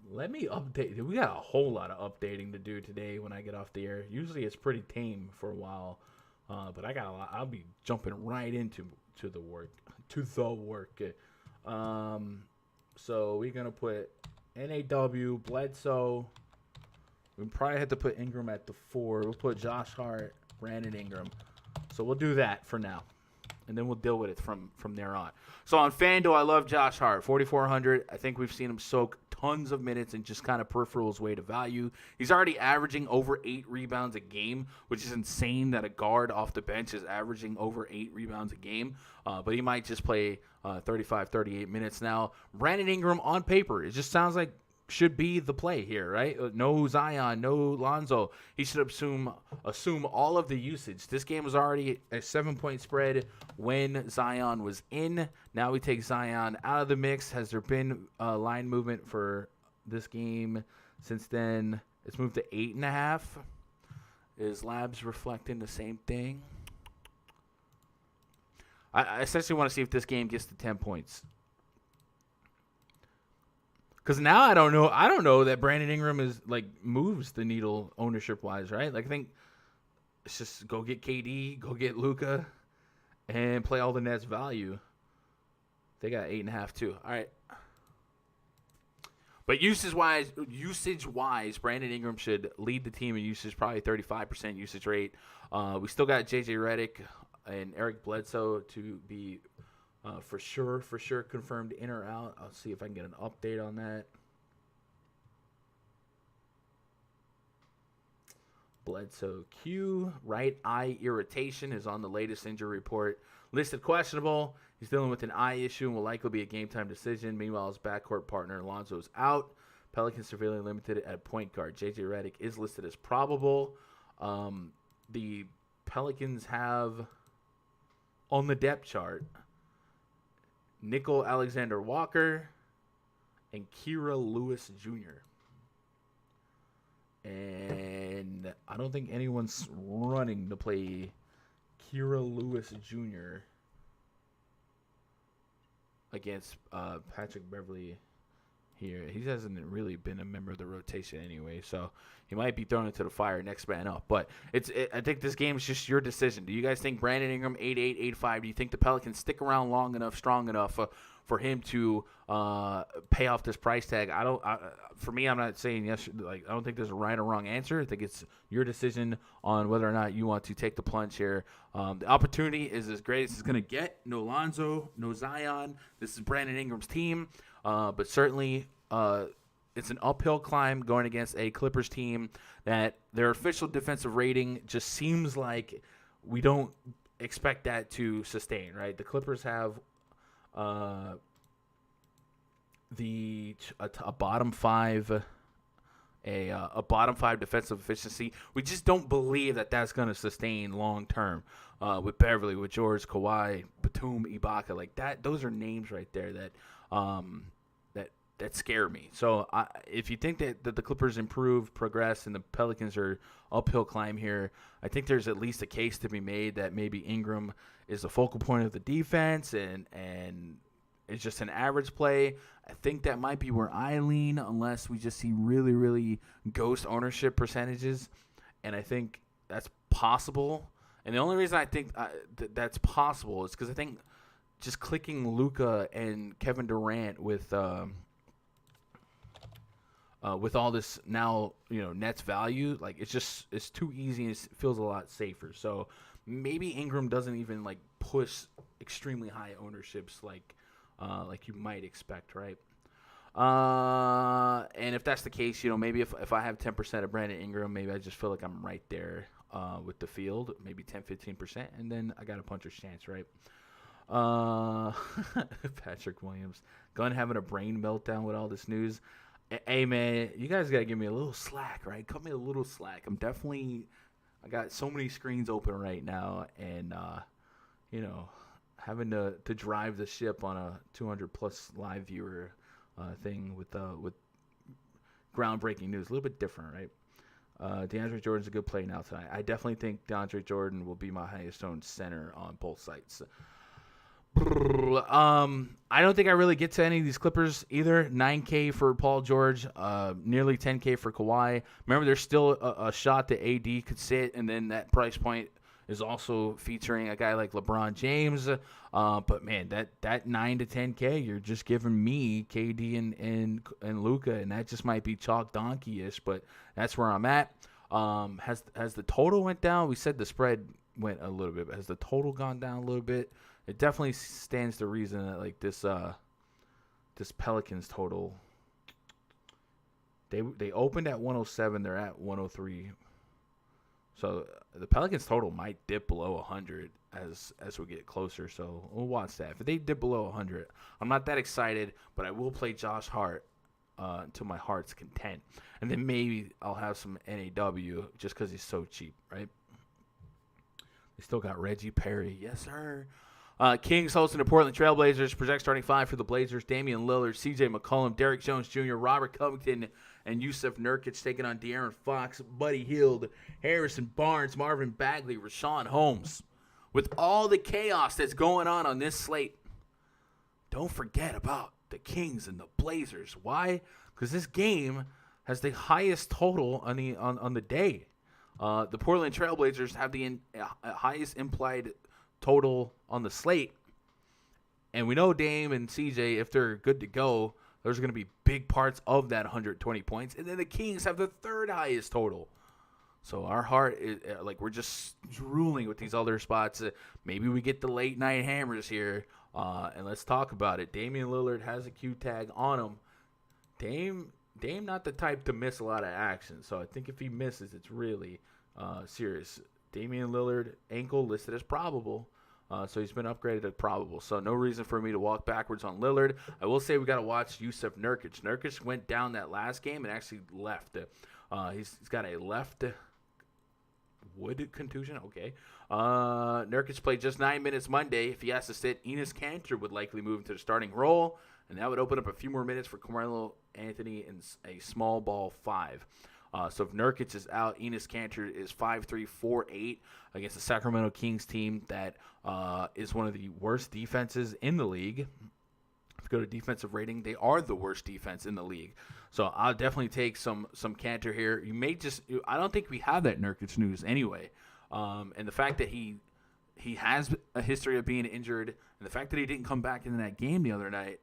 Let me update. We got a whole lot of updating to do today when I get off the air. Usually it's pretty tame for a while, but I got a lot. I'll be jumping right into the work. So we're gonna put NAW Bledsoe. We probably have to put Ingram at the 4. We'll put Josh Hart, Brandon Ingram. So we'll do that for now, and then we'll deal with it from there on. So on FanDuel, I love Josh Hart, 4,400. I think we've seen him soak tons of minutes and just kind of peripheral his way to value. He's already averaging over 8 rebounds a game, which is insane that a guard off the bench is averaging over 8 rebounds a game. But he might just play 35, 38 minutes now. Brandon Ingram on paper, it just sounds like should be the play here, right? No Zion, no Lonzo. He should assume all of the usage. This game was already a 7-point spread when Zion was in. Now we take Zion out of the mix. Has there been line movement for this game since then? It's moved to 8.5. Is Labs reflecting the same thing? I essentially want to see if this game gets to 10 points. Because now I don't know that Brandon Ingram is moves the needle ownership wise, right? I think it's just go get KD, go get Luka, and play all the Nets value. They got 8.5 too. All right. But usage wise, Brandon Ingram should lead the team in usage, probably 35% usage rate. We still got JJ Redick and Eric Bledsoe to be for sure confirmed in or out. I'll see if I can get an update on that. Bledsoe Q, right eye irritation is on the latest injury report. Listed questionable. He's dealing with an eye issue and will likely be a game-time decision. Meanwhile, his backcourt partner Lonzo's out. Pelicans severely limited at point guard. JJ Redick is listed as probable. The Pelicans have on the depth chart Nickel Alexander-Walker and Kira Lewis Jr. And I don't think anyone's running to play Kira Lewis Jr. against Patrick Beverly here. He hasn't really been a member of the rotation anyway, so he might be thrown into the fire next man up. But I think this game is just your decision. Do you guys think Brandon Ingram 8.8, 8.5? Do you think the Pelicans stick around long enough, strong enough for him to pay off this price tag? For me, I'm not saying yes. I don't think there's a right or wrong answer. I think it's your decision on whether or not you want to take the plunge here. The opportunity is as great as it's going to get. No Lonzo, no Zion. This is Brandon Ingram's team, but certainly it's an uphill climb going against a Clippers team that their official defensive rating just seems like we don't expect that to sustain, right? The Clippers have a bottom five defensive efficiency. We just don't believe that that's going to sustain long term with Beverly, with George, Kawhi, Batum, Ibaka, like that. Those are names right there that scare me. So if you think that the Clippers improve, progress, and the Pelicans are uphill climb here, I think there's at least a case to be made that maybe Ingram is the focal point of the defense and it's just an average play. I think that might be where I lean unless we just see really, really ghost ownership percentages. And I think that's possible. And the only reason I think that's possible is because I think just clicking Luka and Kevin Durant with all this now, Nets value, it's too easy and it feels a lot safer. So maybe Ingram doesn't even push extremely high ownerships like you might expect, right? And if that's the case, maybe if I have 10% of Brandon Ingram, maybe I just feel like I'm right there with the field, maybe 10-15%, and then I got a puncher's chance, right? Patrick Williams, Gunn having a brain meltdown with all this news. Hey, man, you guys got to give me a little slack, right? Cut me a little slack. I got so many screens open right now, and, having to drive the ship on a 200-plus live viewer thing with groundbreaking news. A little bit different, right? DeAndre Jordan's a good play now tonight. I definitely think DeAndre Jordan will be my highest owned center on both sites. I don't think I really get to any of these Clippers either. 9K for Paul George, nearly 10K for Kawhi. Remember, there's still a shot that AD could sit, and then that price point is also featuring a guy like LeBron James. But man, that 9 to 10K, you're just giving me KD and Luka, and that just might be chalk donkey-ish, but that's where I'm at. Has the total went down? We said the spread went a little bit, but has the total gone down a little bit? It definitely stands to reason that this Pelicans total They opened at 107. They're at 103. So the Pelicans total might dip below 100 as we get closer. So we'll watch that. If they dip below 100, I'm not that excited, but I will play Josh Hart until my heart's content. And then maybe I'll have some NAW just because he's so cheap, right? They still got Reggie Perry. Yes, sir. Kings hosting the Portland Trailblazers. Project starting five for the Blazers. Damian Lillard, C.J. McCollum, Derrick Jones Jr., Robert Covington, and Yusuf Nurkic taking on De'Aaron Fox, Buddy Hield, Harrison Barnes, Marvin Bagley, Rashawn Holmes. With all the chaos that's going on this slate, don't forget about the Kings and the Blazers. Why? Because this game has the highest total on the day. The Portland Trailblazers have the highest implied total on the slate. And we know Dame and CJ, if they're good to go, there's going to be big parts of that 120 points. And then the Kings have the third highest total. So our heart is we're just drooling with these other spots. Maybe we get the late night hammers here. And let's talk about it. Damian Lillard has a Q tag on him. Dame not the type to miss a lot of action. So I think if he misses, it's really serious. Damian Lillard, ankle listed as probable. So he's been upgraded to probable. So no reason for me to walk backwards on Lillard. I will say we got to watch Yusuf Nurkic. Nurkic went down that last game and actually left. He's got a left wood contusion. Okay. Nurkic played just 9 minutes Monday. If he has to sit, Enes Kanter would likely move into the starting role. And that would open up a few more minutes for Carmelo Anthony in a small ball 5. So if Nurkic is out, Enes Kanter is 5'3", 4'8", against the Sacramento Kings team that is one of the worst defenses in the league. If you go to defensive rating, they are the worst defense in the league. So I'll definitely take some Kanter here. I don't think we have that Nurkic news anyway. And the fact that he has a history of being injured, and the fact that he didn't come back in that game the other night,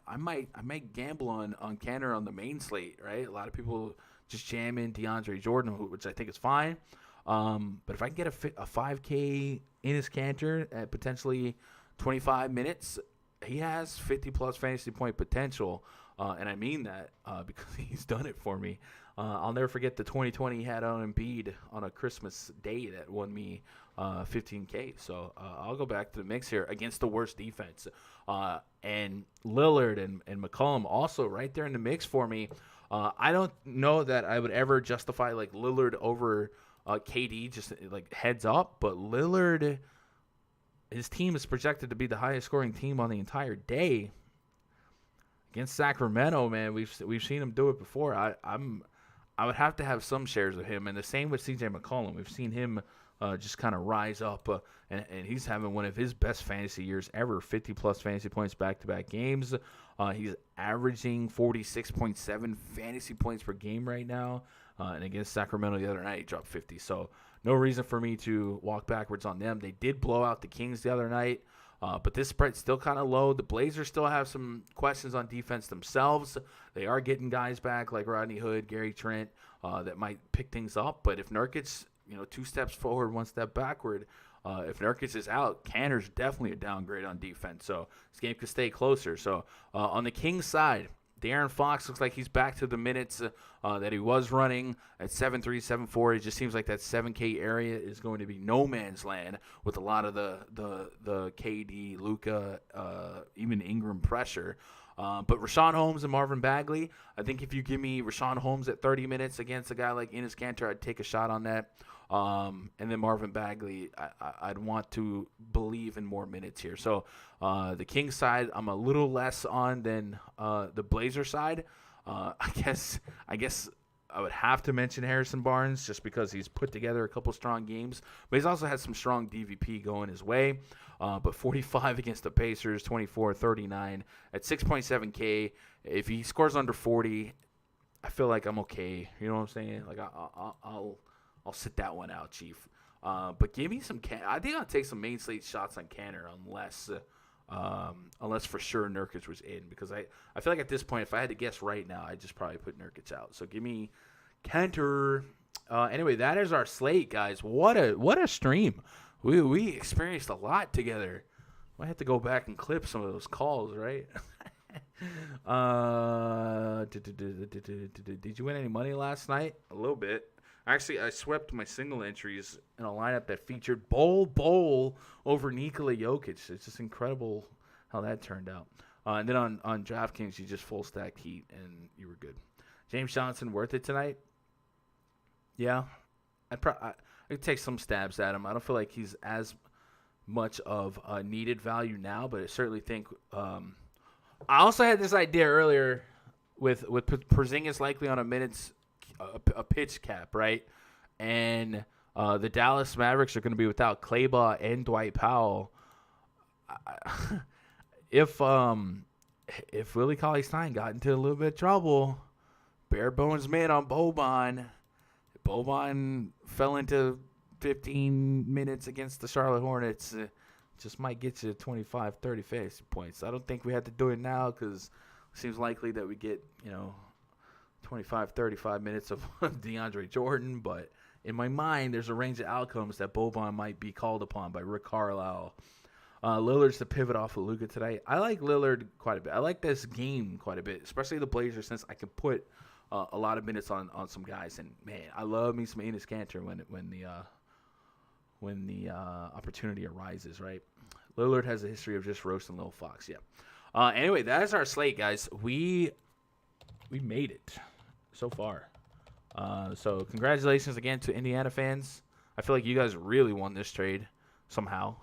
I might gamble on Kanter on the main slate, right? A lot of people just jam in DeAndre Jordan, which I think is fine. But if I can get a 5K Enes Kanter at potentially 25 minutes, he has 50-plus fantasy point potential. And I mean that because he's done it for me. I'll never forget the 2020 he had on Embiid on a Christmas day that won me 15K. So I'll go back to the mix here against the worst defense. And Lillard and McCollum also right there in the mix for me. I don't know that I would ever justify Lillard over KD, just heads up. But Lillard, his team is projected to be the highest scoring team on the entire day against Sacramento. Man, we've seen him do it before. I would have to have some shares of him, and the same with C.J. McCollum. We've seen him just kind of rise up, and he's having one of his best fantasy years ever, 50-plus fantasy points back-to-back games. He's averaging 46.7 fantasy points per game right now, and against Sacramento the other night, he dropped 50. So no reason for me to walk backwards on them. They did blow out the Kings the other night, but this spread's still kind of low. The Blazers still have some questions on defense themselves. They are getting guys back like Rodney Hood, Gary Trent, that might pick things up. But if Nurkic, 2 steps forward, 1 step backward, if Nurkic is out, Kanter's definitely a downgrade on defense. So this game could stay closer. So on the Kings side, De'Aaron Fox looks like he's back to the minutes that he was running at 7'3", 7'4". It just seems like that 7K area is going to be no man's land with a lot of the KD, Luka, even Ingram pressure. But Rashawn Holmes and Marvin Bagley, I think if you give me Rashawn Holmes at 30 minutes against a guy like Enes Kanter, I'd take a shot on that. And then Marvin Bagley, I'd want to believe in more minutes here. So the Kings side, I'm a little less on than the Blazer side. I guess I would have to mention Harrison Barnes just because he's put together a couple strong games. But he's also had some strong DVP going his way. But 45 against the Pacers, 24, 39 at 6.7K. If he scores under 40, I feel like I'm okay. You know what I'm saying? Like I'll sit that one out, Chief. But give me some I think I'll take some main slate shots on Kanter unless for sure Nurkic was in, because I feel like at this point, if I had to guess right now, I'd just probably put Nurkic out. So give me Kanter. Anyway, that is our slate, guys. What a stream. We experienced a lot together. Might have to go back and clip some of those calls, right? Did you win any money last night? A little bit. Actually, I swept my single entries in a lineup that featured Bol over Nikola Jokic. It's just incredible how that turned out. And then on DraftKings, you just full stacked Heat, and you were good. James Johnson worth it tonight? Yeah. I'd take some stabs at him. I don't feel like he's as much of a needed value now, but I certainly think I also had this idea earlier with Porzingis likely on a pitch cap, right? And the Dallas Mavericks are going to be without Kleber and Dwight Powell. If Willie Cauley-Stein got into a little bit of trouble, bare bones man on Boban fell into 15 minutes against the Charlotte Hornets. Just might get you 25, 30 fantasy points. I don't think we have to do it now because it seems likely that we get, 25, 35 minutes of DeAndre Jordan. But in my mind, there's a range of outcomes that Boban might be called upon by Rick Carlisle. Lillard's the pivot off of Luka tonight. I like Lillard quite a bit. I like this game quite a bit, especially the Blazers, since I can put a lot of minutes on some guys. And man, I love me some Enes Kanter when the opportunity arises. Right, Lillard has a history of just roasting Lil Fox. Yeah. Anyway, that is our slate, guys. We made it so far. So congratulations again to Indiana fans. I feel like you guys really won this trade somehow.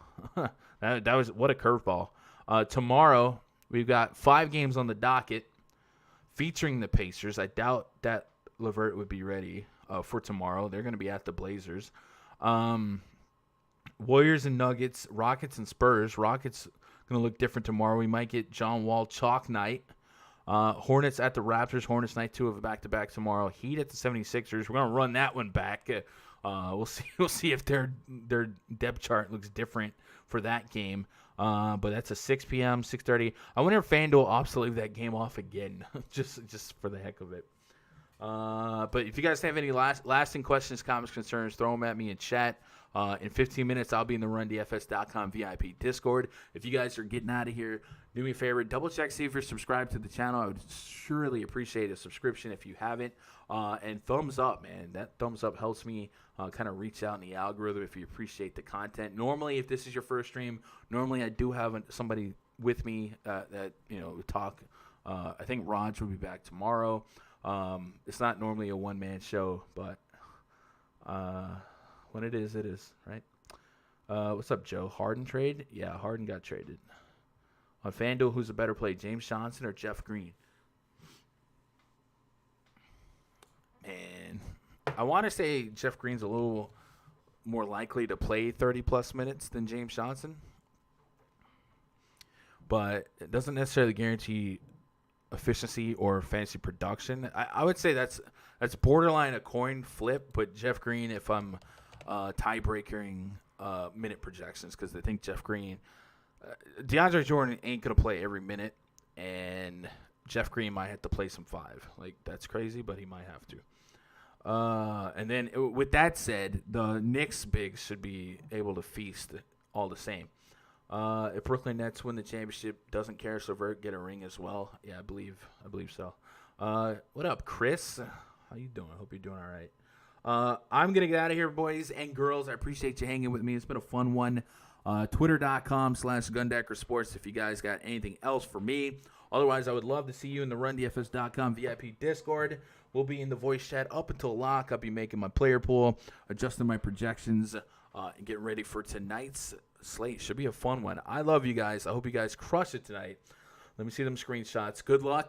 that was what a curveball. Tomorrow we've got 5 games on the docket featuring the Pacers. I doubt that LeVert would be ready for tomorrow. They're going to be at the Blazers. Warriors and Nuggets, Rockets and Spurs. Rockets going to look different tomorrow. We might get John Wall chalk night. Hornets at the Raptors. Hornets night 2 of a back-to-back tomorrow. Heat at the 76ers. We're going to run that one back. We'll see if their depth chart looks different for that game. But that's a 6 p.m., 6:30. I wonder if FanDuel opts to leave that game off again, just for the heck of it. But if you guys have any lasting questions, comments, concerns, throw them at me in chat. In 15 minutes, I'll be in the RunDFS.com VIP Discord. If you guys are getting out of here, do me a favor, double check, see if you're subscribed to the channel. I would surely appreciate a subscription if you haven't. And thumbs up, man. That thumbs up helps me kind of reach out in the algorithm if you appreciate the content. Normally, if this is your first stream, I do have somebody with me that, talk. I think Raj will be back tomorrow. It's not normally a one-man show, but when it is, right? What's up, Joe? Harden trade? Yeah, Harden got traded. On FanDuel, who's a better play, James Johnson or Jeff Green? Man, I want to say Jeff Green's a little more likely to play 30-plus minutes than James Johnson. But it doesn't necessarily guarantee efficiency or fantasy production. I would say that's borderline a coin flip, but Jeff Green, if I'm tie-breakering minute projections, because I think Jeff Green, DeAndre Jordan ain't going to play every minute, and Jeff Green might have to play some 5. Like, that's crazy, but he might have to. And then with that said, the Knicks bigs should be able to feast all the same. If Brooklyn Nets win the championship, doesn't care, so Vert get a ring as well. Yeah, I believe so. What up, Chris? How you doing? I hope you're doing all right. I'm going to get out of here, boys and girls. I appreciate you hanging with me. It's been a fun one. Twitter.com/GundeckerSports if you guys got anything else for me. Otherwise, I would love to see you in the RunDFS.com VIP Discord. We'll be in the voice chat up until lock. I'll be making my player pool, adjusting my projections, and getting ready for tonight's slate. Should be a fun one. I love you guys. I hope you guys crush it tonight. Let me see them screenshots. Good luck.